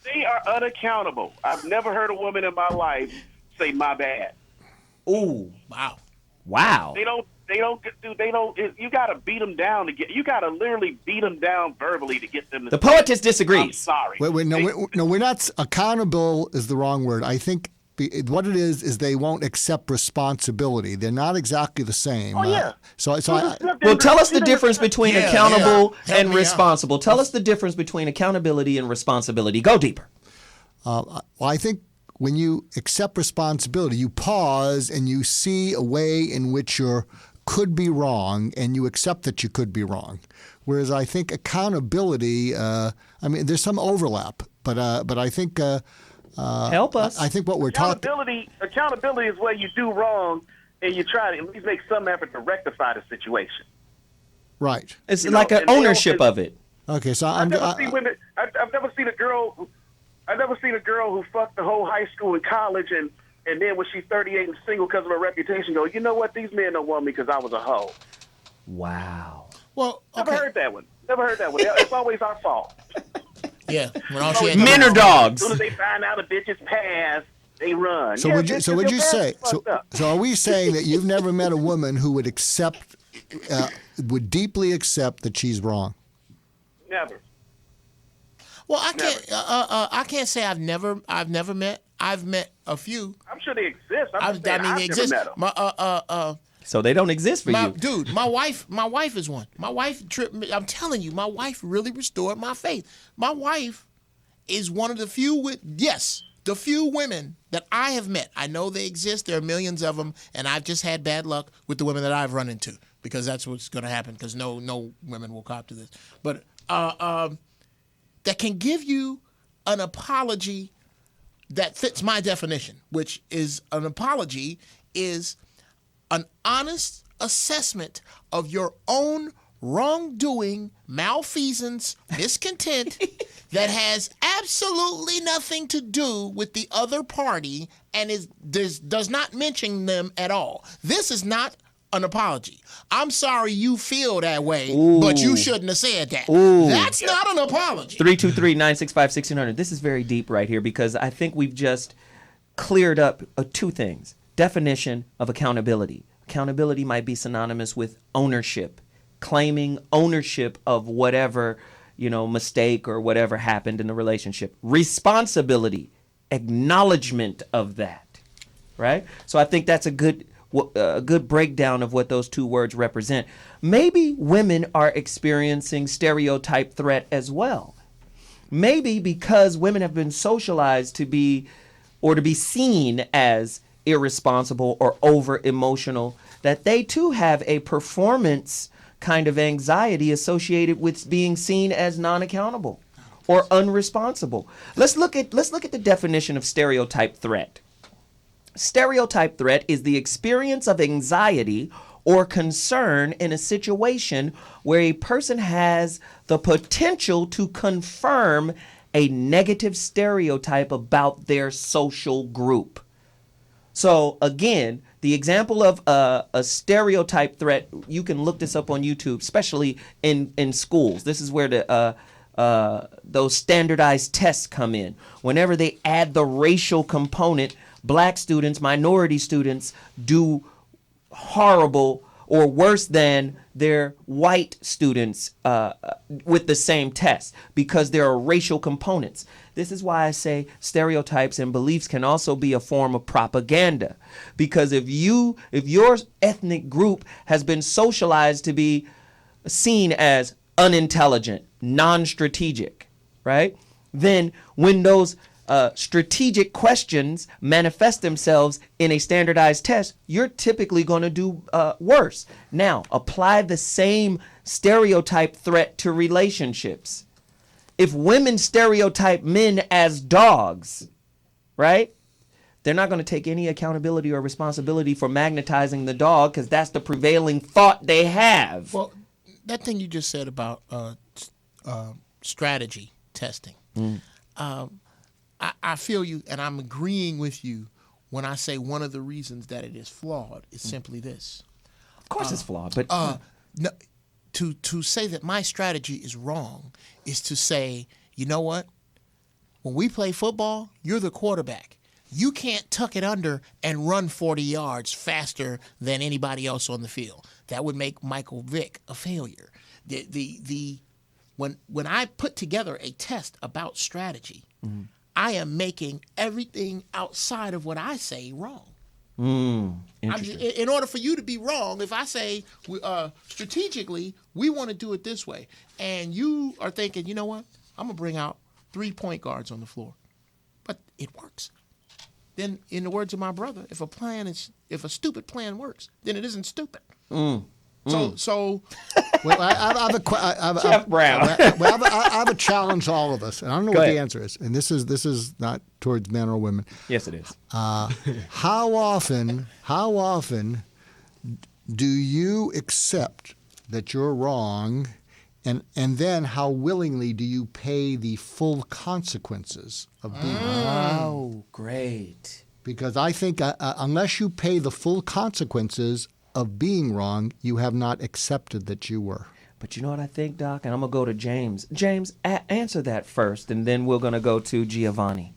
They are unaccountable. I've never heard a woman in my life say my bad. Ooh. Wow. They don't. You got to beat them down to get. You got to literally beat them down verbally to get them to. The poetess disagrees. I'm sorry. No, we're not. Accountable is the wrong word. I think what it is they won't accept responsibility. They're not exactly the same. Oh yeah. Well, tell us the difference between accountable and responsible. Tell us the difference between accountability and responsibility. Go deeper. I think when you accept responsibility, you pause and you see a way in which you could be wrong, and you accept that you could be wrong. Whereas I think accountability, there's some overlap, but I think. Help us. I think what we're talking. Accountability is where you do wrong and you try to at least make some effort to rectify the situation. Right. It's like an ownership of it. Okay, so I've never seen a girl who fucked the whole high school and college and then when she's 38 and single because of her reputation go, you know what? These men don't want me because I was a hoe. Wow. Well, Never heard that one. It's always our fault. Yeah. Men are dogs. As soon as they find out a bitch's past, they run. So would you say? So are we saying that you've never met a woman who would would deeply accept that she's wrong? Never. Well, I can't say I've never met. I've met a few. I'm sure they exist. I've they exist. Never met them. So they don't exist for you. Dude, my wife is one. My wife I'm telling you, my wife really restored my faith. My wife is one of the few women that I have met. I know they exist. There are millions of them, and I've just had bad luck with the women that I've run into because that's what's going to happen because no women will cop to this. But that can give you an apology that fits my definition, which is an apology is an honest assessment of your own wrongdoing, malfeasance, discontent that has absolutely nothing to do with the other party and does not mention them at all. This is not an apology. I'm sorry you feel that way, Ooh. but you shouldn't have said that. Ooh. That's not an apology. 323-965-1600. This is very deep right here because I think we've just cleared up two things. Definition of accountability. Accountability might be synonymous with ownership, claiming ownership of whatever, mistake or whatever happened in the relationship. Responsibility, acknowledgement of that, right? So I think that's a good breakdown of what those two words represent. Maybe women are experiencing stereotype threat as well. Maybe because women have been socialized to be seen as irresponsible or over emotional, that they too have a performance kind of anxiety associated with being seen as non-accountable or unresponsible. Let's look at the definition of stereotype threat. Stereotype threat is the experience of anxiety or concern in a situation where a person has the potential to confirm a negative stereotype about their social group. So again, the example of a stereotype threat, you can look this up on YouTube, especially in schools. This is where those standardized tests come in. Whenever they add the racial component, black students, minority students do horrible or worse than their white students with the same test because there are racial components. This is why I say stereotypes and beliefs can also be a form of propaganda. Because if your ethnic group has been socialized to be seen as unintelligent, non-strategic, right? Then when those strategic questions manifest themselves in a standardized test, you're typically going to do worse. Now, apply the same stereotype threat to relationships. If women stereotype men as dogs, right? They're not going to take any accountability or responsibility for magnetizing the dog because that's the prevailing thought they have. Well, that thing you just said about strategy testing, I feel you, and I'm agreeing with you when I say one of the reasons that it is flawed is simply this. Of course it's flawed, but... No, to say that my strategy is wrong is to say, you know what? When we play football, you're the quarterback. You can't tuck it under and run 40 yards faster than anybody else on the field. That would make Michael Vick a failure. When I put together a test about strategy, I am making everything outside of what I say wrong. In order for you to be wrong, if I say strategically we want to do it this way, and you are thinking, you know what, I'm gonna bring out 3 point guards on the floor, but it works. Then, in the words of my brother, if a stupid plan works, then it isn't stupid. So well, I have Jeff Brown. I have a challenge to all of us, and I don't know Go what ahead. the answer is. And this is not towards men or women. Yes, it is. How often do you accept that you're wrong, and then how willingly do you pay the full consequences of being wrong? Oh, great. Because I think unless you pay the full consequences of being wrong, you have not accepted that you were. But you know what I think, Doc? And I'm going to go to James. James, answer that first, and then we're going to go to Giovanni.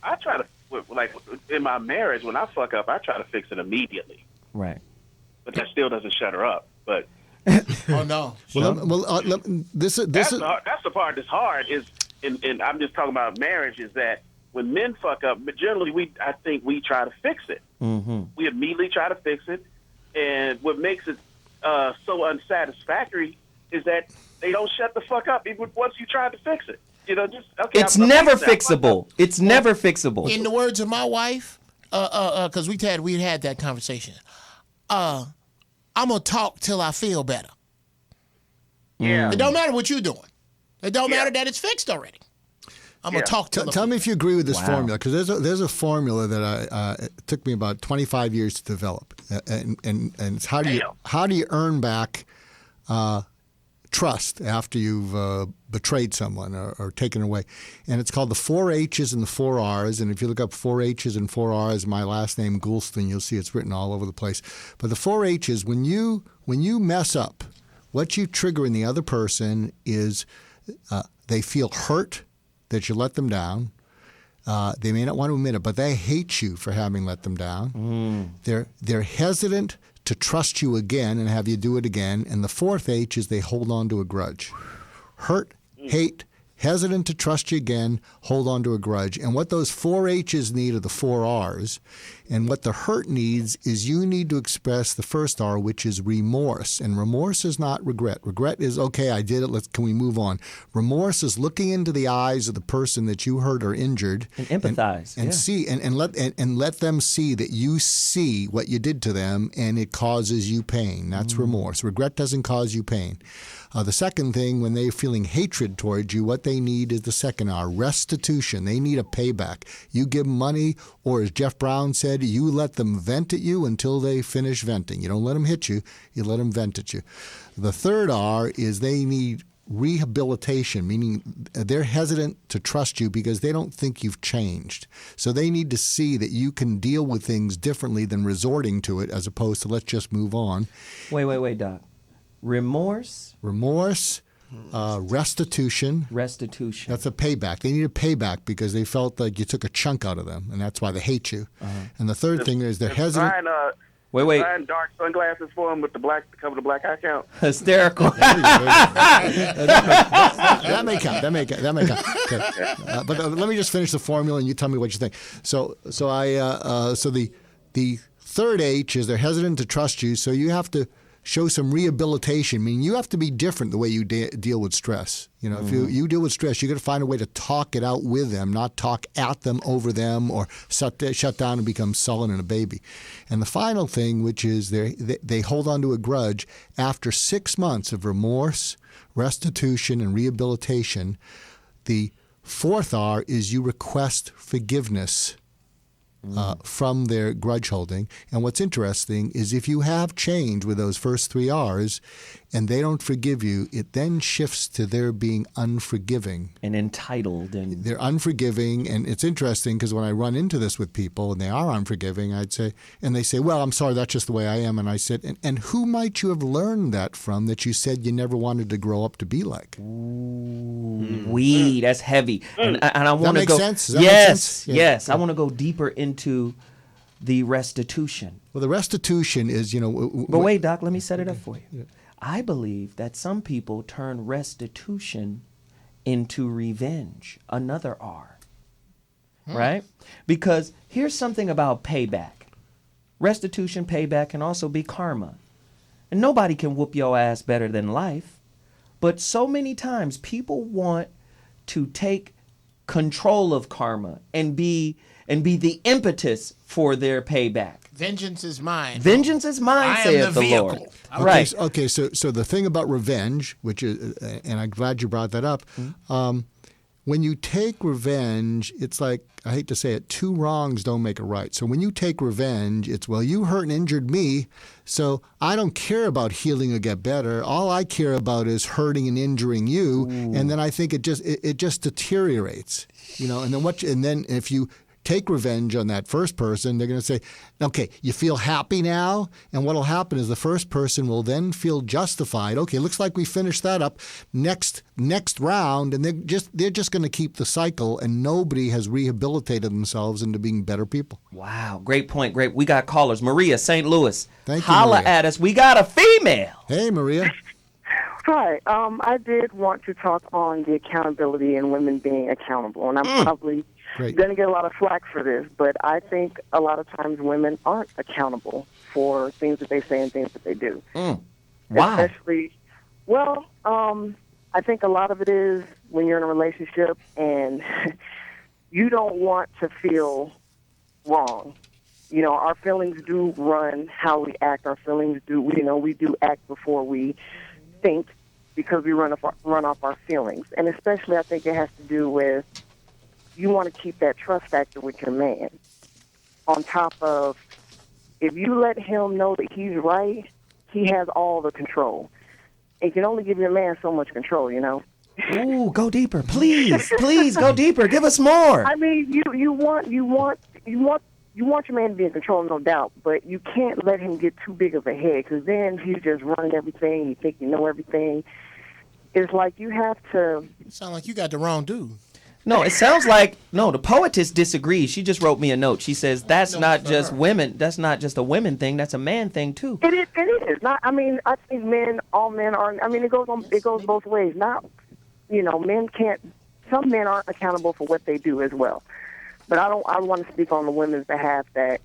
I try to, like, in my marriage, when I fuck up, I try to fix it immediately. Right. But that still doesn't shut her up. But oh no. This is that's the part that's hard. Is and I'm just talking about marriage. Is that when men fuck up, but generally I think we try to fix it. Mm-hmm. We immediately try to fix it, and what makes it so unsatisfactory is that they don't shut the fuck up even once you try to fix it. Just okay. It's never fixable. It's never fixable. In the words of my wife, because we had that conversation. I'm gonna talk till I feel better. Yeah. It don't matter what you're doing. It don't matter that it's fixed already. I'm gonna talk till. Tell me if you agree with this formula, because there's a formula that it took me about 25 years to develop, and it's how do you earn back trust after you've betrayed someone or taken away. And it's called the 4 H's and the 4 R's. And if you look up 4 H's and 4 R's, my last name, Goulston, you'll see it's written all over the place. But the 4 H's, when you mess up, what you trigger in the other person is they feel hurt that you let them down. They may not want to admit it, but they hate you for having let them down. They're hesitant to trust you again and have you do it again. And the 4th H is they hold on to a grudge. Hurt, hate, hesitant to trust you again, hold on to a grudge. And what those 4 H's need are the 4 R's. And what the hurt needs is you need to express the first R, which is remorse. And remorse is not regret. Regret is, okay, I did it, can we move on? Remorse is looking into the eyes of the person that you hurt or injured. And empathize. And see, and let them see that you see what you did to them and it causes you pain. That's remorse. Regret doesn't cause you pain. The second thing, when they're feeling hatred towards you, what they need is the second R, restitution. They need a payback. You give them money, or as Jeff Brown said, you let them vent at you until they finish venting. You don't let them hit you, you let them vent at you. The third R is they need rehabilitation, meaning they're hesitant to trust you because they don't think you've changed. So they need to see that you can deal with things differently than resorting to it as opposed to let's just move on. Wait, Doc. Remorse, restitution. Restitution. That's a payback. They need a payback because they felt like you took a chunk out of them, and that's why they hate you. And the third thing is they're hesitant. Wait. Buying dark sunglasses for him with the black to cover the black eye count. Hysterical. That may count. Okay. But let me just finish the formula, and you tell me what you think. So the third H is they're hesitant to trust you, so you have to show some rehabilitation, meaning you have to be different the way you deal with stress. You know, if you deal with stress, you got to find a way to talk it out with them, not talk at them, over them, or shut down and become sullen and a baby. And the final thing, which is they hold on to a grudge, after 6 months of remorse, restitution, and rehabilitation, the 4th R is you request forgiveness from their grudge holding. And what's interesting is if you have change with those first 3 R's and they don't forgive you, it then shifts to their being unforgiving. And entitled. And they're unforgiving. And it's interesting because when I run into this with people and they are unforgiving, I'd say, and they say, well, I'm sorry, that's just the way I am. And I said, and who might you have learned that from that you said you never wanted to grow up to be like? Weed, that's heavy. And I want to go. Does that make sense? Yes. I want to go deeper into the restitution. Well, the restitution is, But wait, Doc, let me set it up for you. Yeah. I believe that some people turn restitution into revenge, another R. Right? Because here's something about payback. Restitution, payback can also be karma. And nobody can whoop your ass better than life. But so many times people want to take control of karma and be the impetus for their payback. Vengeance is mine. Vengeance is mine, saith the Lord. Right. Okay. So the thing about revenge, which is, and I'm glad you brought that up. When you take revenge, it's like, I hate to say it, 2 wrongs don't make a right. So when you take revenge, it's, well, you hurt and injured me, so I don't care about healing or get better. All I care about is hurting and injuring you, and then I think it just deteriorates, And then if you take revenge on that first person, they're going to say, okay, you feel happy now? And what will happen is the first person will then feel justified. Okay, looks like we finished that up. Next round, and they're just going to keep the cycle, and nobody has rehabilitated themselves into being better people. Wow, great point. Great. We got callers. Maria, St. Louis. Thank you, Holla Maria. at us. We got a female. Hey, Maria. Hi. I did want to talk on the accountability and women being accountable, and I'm probably going to get a lot of flack for this, but I think a lot of times women aren't accountable for things that they say and things that they do. Why? Especially, I think a lot of it is when you're in a relationship and you don't want to feel wrong. Our feelings do run how we act. Our feelings do, we do act before we think because we run off our feelings. And especially I think it has to do with you want to keep that trust factor with your man. On top of, if you let him know that he's right, he has all the control. it can only give your man so much control, you know. Ooh, go deeper, please, please go deeper. Give us more. I mean, you want your man to be in control, no doubt, but you can't let him get too big of a head, because then he's just running everything. You think you know everything. It's like you have to. You sound like you got the wrong dude. No, it sounds like the poetess disagrees. She just wrote me a note. She says that's not just women. That's not just a women thing. That's a man thing too. It is. It is not. I mean, I think all men are. I mean, it goes both ways. Not, men can't. Some men aren't accountable for what they do as well. But I want to speak on the women's behalf that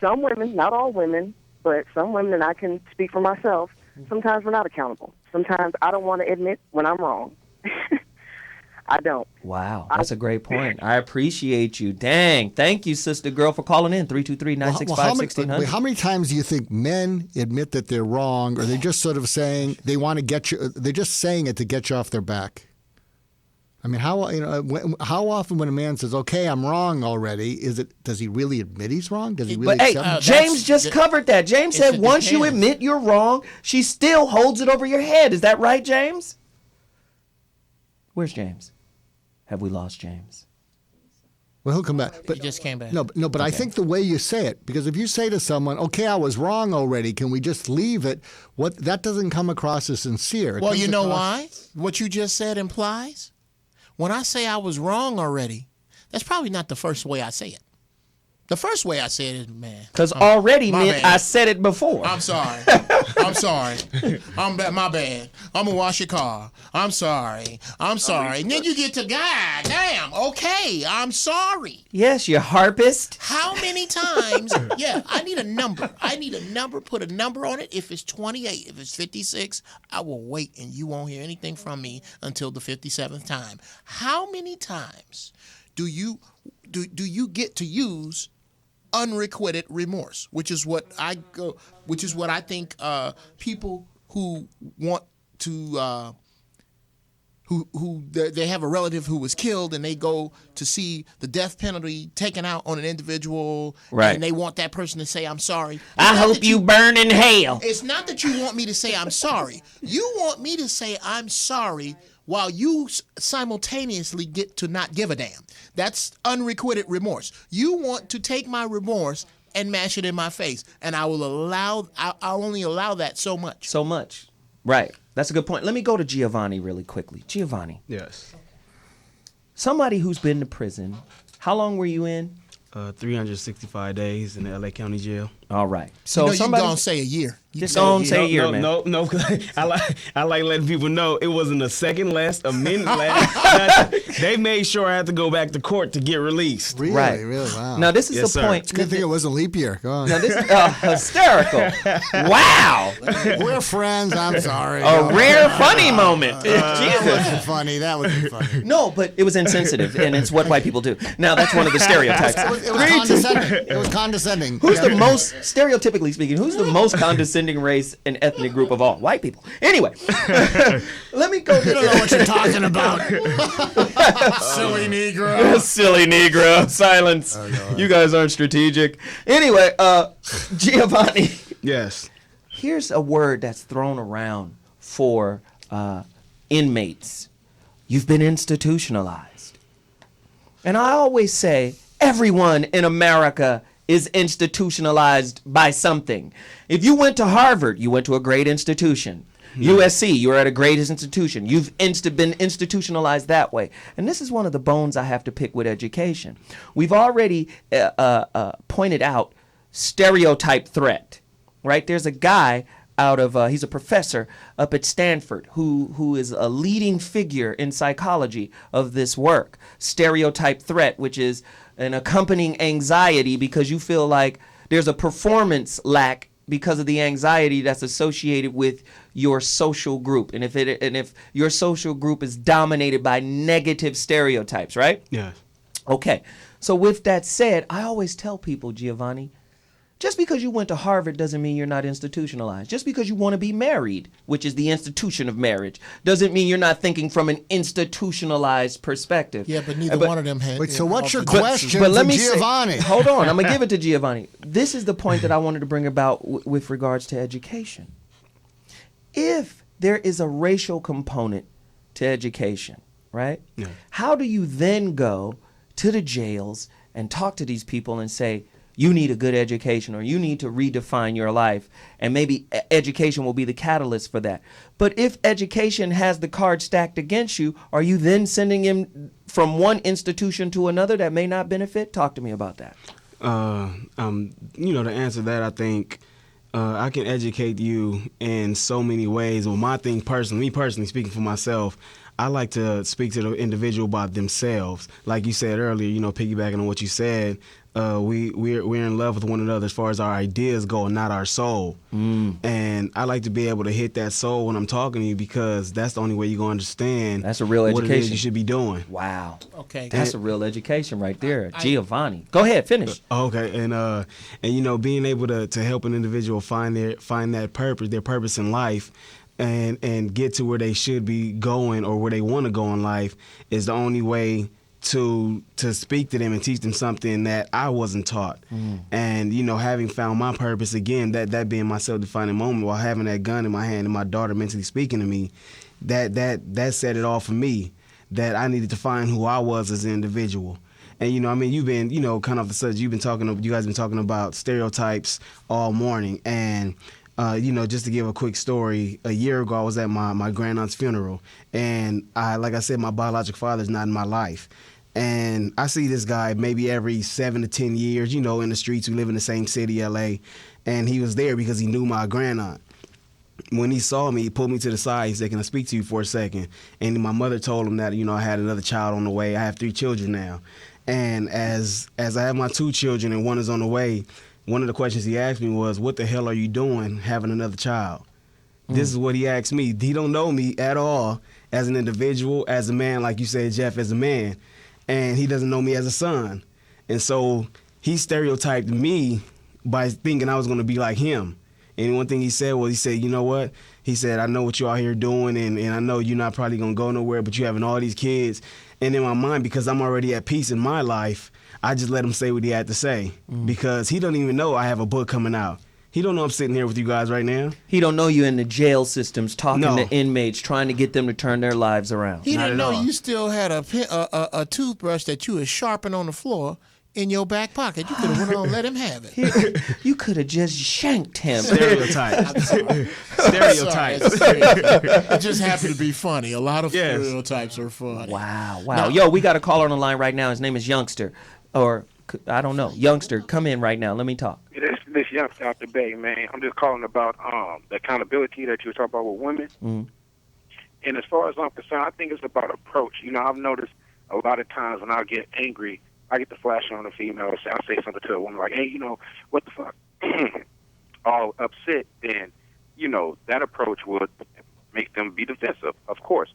some women, not all women, but some women, and I can speak for myself. Sometimes we're not accountable. Sometimes I don't want to admit when I'm wrong. I don't. Wow, that's a great point. I appreciate you. Dang. Thank you, sister girl, for calling in. 323-965-1600. How many times do you think men admit that they're wrong, or they're just sort of saying they want to get you, they're just saying it to get you off their back? I mean, how often when a man says, "Okay, I'm wrong already," does he really admit he's wrong? Does he really accept it? James just covered that. James said once you admit you're wrong, she still holds it over your head. Is that right, James? Where's James? Have we lost James? Well, he'll come back. But he just came back. No, but I think the way you say it, because if you say to someone, "Okay, I was wrong already. Can we just leave it?" That doesn't come across as sincere. Well, you know why? What you just said implies. When I say I was wrong already, that's probably not the first way I say it. The first way I say it is, man. Because already meant I said it before. I'm sorry. I'm sorry. My bad. I'm going to wash your car. I'm sorry. And then you get to, God damn, okay, I'm sorry. Yes, you harpist. How many times? Yeah, I need a number. Put a number on it. If it's 28, if it's 56, I will wait and you won't hear anything from me until the 57th time. How many times do you get to use unrequited remorse, which is what I think people who want to who they have a relative who was killed and they go to see the death penalty taken out on an individual, right, and they want that person to say, "I'm sorry. I hope you burn in hell." It's not that you want me to say I'm sorry. You want me to say I'm sorry while you simultaneously get to not give a damn. That's unrequited remorse. You want to take my remorse and mash it in my face, and I'll only allow that so much. So much. Right. That's a good point. Let me go to Giovanni really quickly. Giovanni. Yes. Somebody who's been to prison. How long were you in? 365 days in the LA County Jail. All right. So you don't say a year. Just don't say a year, man. No. I like letting people know it wasn't a second less, a minute less. They made sure I had to go back to court to get released. Really? Right. Really? Wow. Now this is the point. It's a good thing it wasn't leap year. Go on. Now this is hysterical. Wow. We're friends. I'm sorry. A rare funny moment. Jesus. That was funny. No, but it was insensitive, and it's what white people do. Now that's one of the stereotypes. It was condescending. It was condescending. Who's the most, stereotypically speaking, who's the most condescending race and ethnic group of all? White people. Anyway, let me go. You don't know what you're talking about. Silly Negro. Silly Negro. Silence. You guys aren't strategic. Anyway, Giovanni. Yes. Here's a word that's thrown around for inmates. You've been institutionalized. And I always say, everyone in America is institutionalized by something. If you went to Harvard, you went to a great institution. USC, you're at a great institution. You've been institutionalized that way. And this is one of the bones I have to pick with education. We've already pointed out stereotype threat, right? There's a guy he's a professor up at Stanford who is a leading figure in psychology of this work. Stereotype threat, which is an accompanying anxiety because you feel like there's a performance lack because of the anxiety that's associated with your social group. And if your social group is dominated by negative stereotypes, right? Yeah. Okay. So with that said, I always tell people, Giovanni, just because you went to Harvard doesn't mean you're not institutionalized. Just because you want to be married, which is the institution of marriage, doesn't mean you're not thinking from an institutionalized perspective. Yeah, but neither one of them had. Wait, so what's your question for Giovanni? Hold on, I'm going to give it to Giovanni. This is the point that I wanted to bring about with regards to education. If there is a racial component to education, right? Yeah. How do you then go to the jails and talk to these people and say, you need a good education, or you need to redefine your life, and maybe education will be the catalyst for that? But if education has the card stacked against you, are you then sending him from one institution to another that may not benefit? Talk to me about that. To answer that, I think I can educate you in so many ways. Well, me personally, speaking for myself, I like to speak to the individual about themselves. Like you said earlier, piggybacking on what you said, we're in love with one another as far as our ideas go, not our soul. And I like to be able to hit that soul when I'm talking to you, because that's the only way you're going to understand That's a real what it is education. you should be doing. Wow. Okay. That's a real education right there. Giovanni. Go ahead, finish. Okay, and being able to help an individual find that purpose, their purpose in life, and get to where they should be going or where they want to go in life, is the only way to speak to them and teach them something that I wasn't taught. And having found my purpose again, that being my self-defining moment, while having that gun in my hand and my daughter mentally speaking to me, that set it all for me, that I needed to find who I was as an individual. And you've been kind of the subject, you guys been talking about stereotypes all morning. And just to give a quick story, a year ago I was at my grandaunt's funeral, and like I said, my biological father's not in my life. And I see this guy maybe every 7 to 10 years, in the streets. We live in the same city, LA, and he was there because he knew my grandaunt. When he saw me, he pulled me to the side. He said, "Can I speak to you for a second?" And my mother told him that, I had another child on the way. I have 3 children now. And as I have my 2 children and one is on the way, one of the questions he asked me was, "What the hell are you doing having another child?" This is what he asked me. He don't know me at all as an individual, as a man, like you said, Jeff, as a man. And he doesn't know me as a son. And so he stereotyped me by thinking I was going to be like him. And one thing he said was, "You know what?" He said, "I know what you out here doing, and I know you're not probably going to go nowhere, but you having all these kids." And in my mind, because I'm already at peace in my life, I just let him say what he had to say, because he don't even know I have a book coming out. He don't know I'm sitting here with you guys right now. He don't know you in the jail systems talking No. to inmates, trying to get them to turn their lives around. He Not didn't at know all. you still had a toothbrush that you was sharpening on the floor in your back pocket. You could have went on and let him have it. You could have just shanked him. Stereotypes. Sorry, Stereotypes. it just happened to be funny. A lot of Yes. stereotypes are funny. Wow. No. Yo, we got a caller on the line right now. His name is Youngster. Or, I don't know. Youngster, come in right now. Let me talk. This youngster out the Bay, man. I'm just calling about the accountability that you were talking about with women. And as far as I'm concerned, I think it's about approach. I've noticed a lot of times when I get angry, I get the flash on a female. I'll say something to a woman like, "Hey, what the fuck?" All upset, then, that approach would make them be defensive, of course.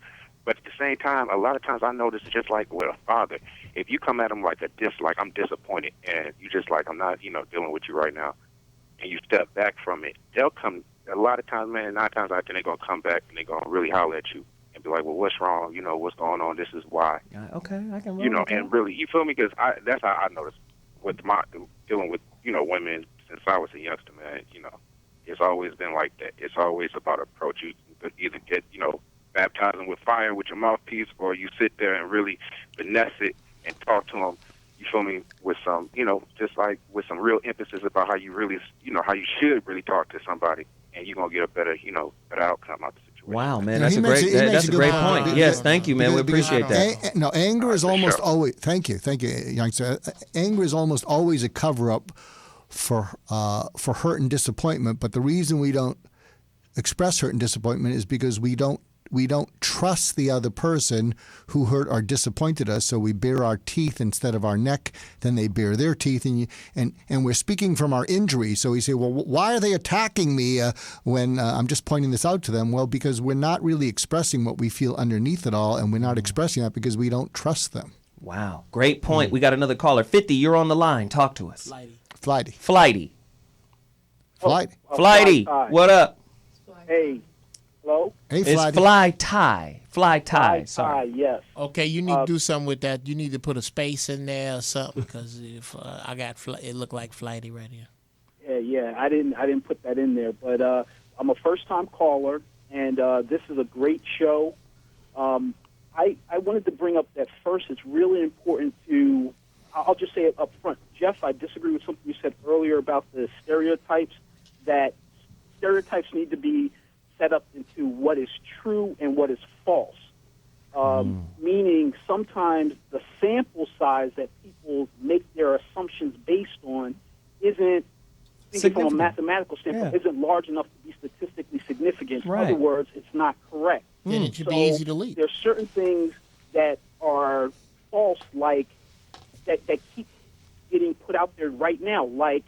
But at the same time, a lot of times I notice just like with a father, if you come at them like I'm disappointed, and you just like, "I'm not, dealing with you right now," and you step back from it, they'll come, a lot of times, man, 9 times out of 10, they're going to come back and they're going to really holler at you and be like, "Well, what's wrong? What's going on? This is why." Okay, I can roll with that. And really, you feel me? Because that's how I noticed with my dealing with, women since I was a youngster, man. It's always been like that. It's always about approach. You could either get, baptizing with fire with your mouthpiece, or you sit there and really finesse it and talk to them, you feel me, with some, just like with some real emphasis about how you really, how you should really talk to somebody, and you're going to get a better, better outcome out the situation. Wow, man, Yeah, that's he a good great point. point. Yes, thank you, man. We appreciate that. No, anger is almost always. Thank you, youngster. Anger is almost always a cover-up for hurt and disappointment. But the reason we don't express hurt and disappointment is because we don't trust the other person who hurt or disappointed us, so we bare our teeth instead of our neck. Then they bare their teeth, and we're speaking from our injury. So we say, "Well, why are they attacking me when I'm just pointing this out to them?" Well, because we're not really expressing what we feel underneath it all, and we're not expressing that because we don't trust them. Wow, great point. We got another caller. 50, you're on the line. Talk to us. Flighty. Flighty. Flighty. What up? Hey, hello? Hey, It's Fly tie. Sorry. Yes. Okay, you need to do something with that. You need to put a space in there or something, because if I got it looked like Flighty right here. Yeah, I didn't put that in there, but I'm a first-time caller, and this is a great show. I wanted to bring up that first. It's really important to, I'll just say it up front. Jeff, I disagree with something you said earlier about the stereotypes, that stereotypes need to be set up into what is true and what is false. Meaning sometimes the sample size that people make their assumptions based on isn't, thinking from a mathematical standpoint, isn't large enough to be statistically significant. In other words, it's not correct. Then it should be easy to leap. There's certain things that are false, like that keep getting put out there right now, like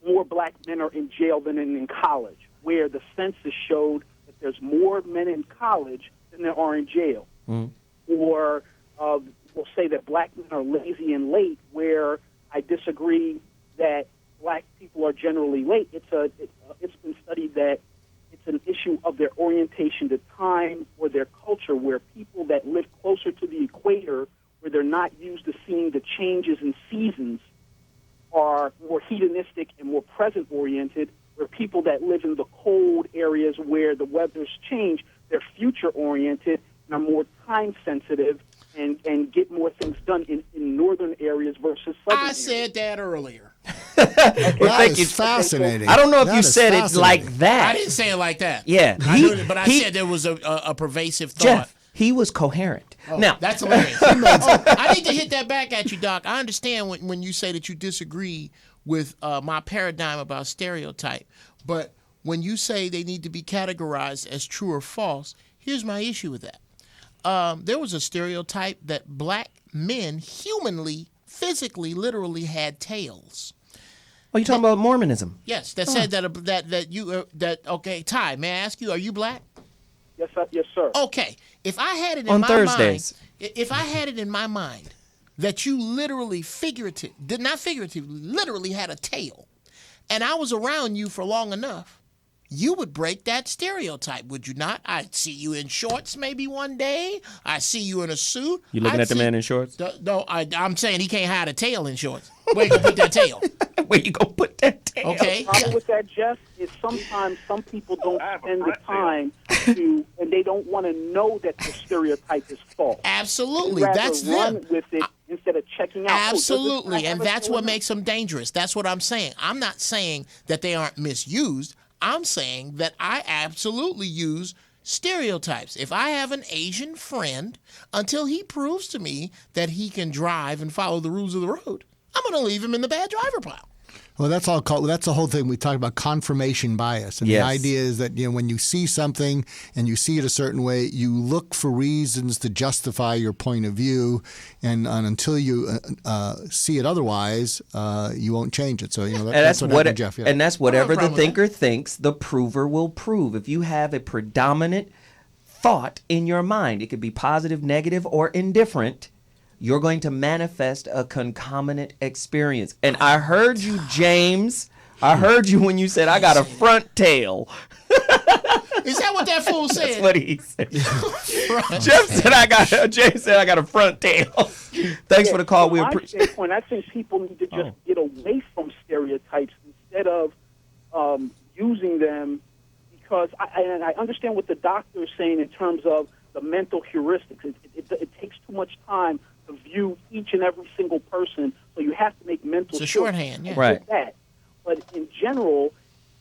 more black men are in jail than in college, where the census showed that there's more men in college than there are in jail. Or we'll say that black men are lazy and late, where I disagree that black people are generally late. It's been studied that it's an issue of their orientation to time or their culture, where people that live closer to the equator, where they're not used to seeing the changes in seasons, are more hedonistic and more present-oriented, where people that live in the cold areas where the weather's changed, they're future-oriented and are more time-sensitive and get more things done in northern areas versus southern areas. Said that earlier. That is fascinating. I don't know if you said it like that. I didn't say it like that. Yeah. I said there was a pervasive thought. Jeff, he was coherent. Now that's hilarious. I need to hit that back at you, Doc. I understand when you say that you disagree with my paradigm about stereotype, but when you say they need to be categorized as true or false, here's my issue with that. There was a stereotype that black men humanly, physically, literally had tails. Oh, you talking about Mormonism? Yes, that said that okay, Ty, may I ask you, are you black? Yes, sir. Okay, if I had it in On my Thursdays. mind, if I had it in my mind that you literally literally had a tail, and I was around you for long enough, you would break that stereotype, would you not? I'd see you in shorts maybe one day. I see you in a suit. You looking at the man in shorts? No, I'm saying he can't hide a tail in shorts. Where you gonna put that tail? Where you gonna put that tail? Okay. The problem with that, Jeff, is sometimes some people don't spend the time to, and they don't want to know that the stereotype is false. Absolutely, That's run with it instead of checking out. Absolutely, and that's what makes them dangerous. That's what I'm saying. I'm not saying that they aren't misused. I'm saying that I absolutely use stereotypes. If I have an Asian friend, until he proves to me that he can drive and follow the rules of the road, I'm going to leave him in the bad driver pile. Well, that's the whole thing. We talk about confirmation bias. And the idea is that, when you see something and you see it a certain way, you look for reasons to justify your point of view. And until you see it otherwise, you won't change it. So, that's what happened, Jeff. Yeah. And that's whatever the thinker thinks, the prover will prove. If you have a predominant thought in your mind, it could be positive, negative, or indifferent, you're going to manifest a concomitant experience. And I heard you, James. I heard you when you said, I got a front tail. Is that what that fool said? That's what he said. James said, I got a front tail. Thanks for the call. We appreciate it. I think people need to just get away from stereotypes instead of using them, because I understand what the doctor is saying in terms of the mental heuristics. It takes too much time to view each and every single person, so you have to make mental. It's a shorthand, yeah. Right. That. But in general,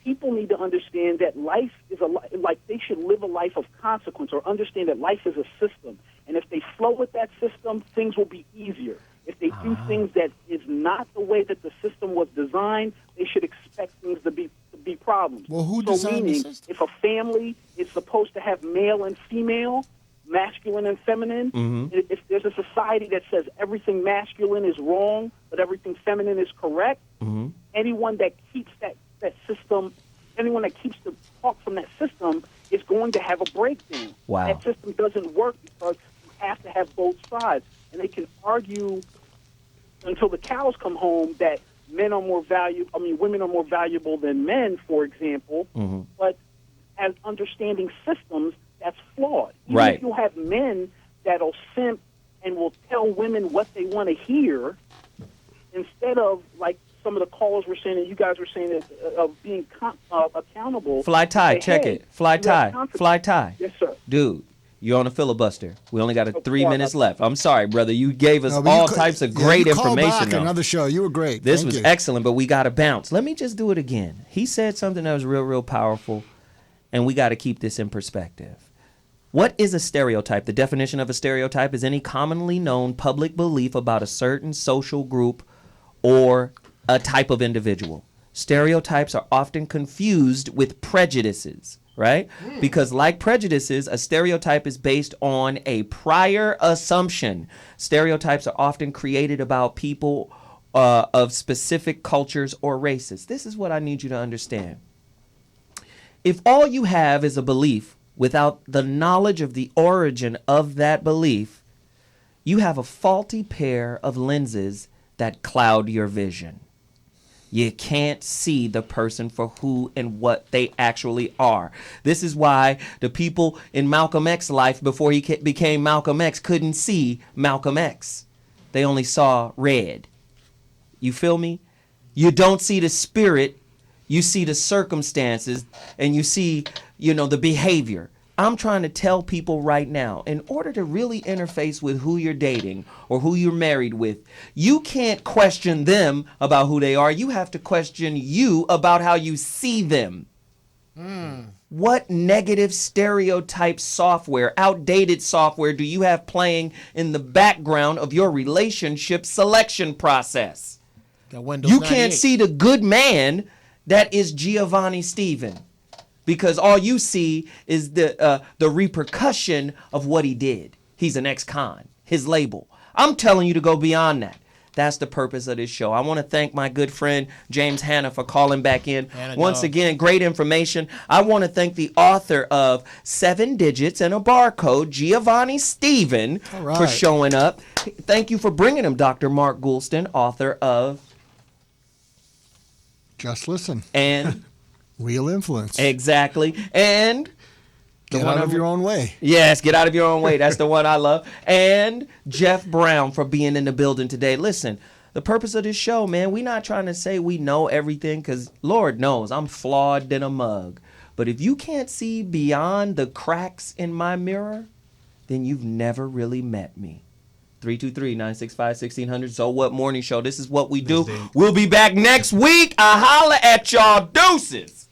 people need to understand that life is like they should live a life of consequence, or understand that life is a system. And if they flow with that system, things will be easier. If they do things that is not the way that the system was designed, they should expect things to be problems. Well, who designed the system? If a family is supposed to have male and female, masculine and feminine, if there's a society that says everything masculine is wrong but everything feminine is correct, anyone that keeps that system, anyone that keeps the talk from that system is going to have a breakdown. Wow. That system doesn't work because you have to have both sides. And they can argue until the cows come home that women are more valuable than men, for example, but as understanding systems, that's flawed. Even if you have men that'll simp and will tell women what they want to hear, instead of, like some of the callers were saying, and you guys were saying, is of being accountable. Fly tie, Say, check hey, it. Fly you have tie, confidence. fly tie. Yes, sir. Dude, you're on a filibuster. We only got Oh, 3 minutes left. I'm sorry, brother. You gave us No, but all you co- types of yeah, great you called information. back though. another show. You were great. This Thank was you. excellent, but we got to bounce. Let me just do it again. He said something that was real, real powerful, and we got to keep this in perspective. What is a stereotype? The definition of a stereotype is any commonly known public belief about a certain social group or a type of individual. Stereotypes are often confused with prejudices, right? Because like prejudices, a stereotype is based on a prior assumption. Stereotypes are often created about people of specific cultures or races. This is what I need you to understand. If all you have is a belief without the knowledge of the origin of that belief, you have a faulty pair of lenses that cloud your vision. You can't see the person for who and what they actually are. This is why the people in Malcolm X's life before he became Malcolm X couldn't see Malcolm X. They only saw red. You feel me? You don't see the spirit. You see the circumstances and you see, the behavior. I'm trying to tell people right now, in order to really interface with who you're dating or who you're married with, you can't question them about who they are. You have to question you about how you see them. What negative stereotype software, outdated software do you have playing in the background of your relationship selection process? Got Windows You 98. can't see the good man that is Giovanni Stephen. Because all you see is the repercussion of what he did. He's an ex-con, his label. I'm telling you to go beyond that. That's the purpose of this show. I want to thank my good friend James Hanna for calling back in. Once again, great information. I want to thank the author of 7 Digits and a Barcode, Giovanni Stephen, for showing up. Thank you for bringing him, Dr. Mark Goulston, author of Just Listen. And Real Influence. Exactly. And Get out of your own way. Yes, get out of your own way. That's the one I love. And Jeff Brown for being in the building today. Listen, the purpose of this show, man, we're not trying to say we know everything because Lord knows I'm flawed than a mug. But if you can't see beyond the cracks in my mirror, then you've never really met me. 323-965-1600. So What Morning Show. This is what we do. We'll be back next week. I holla at y'all. Deuces.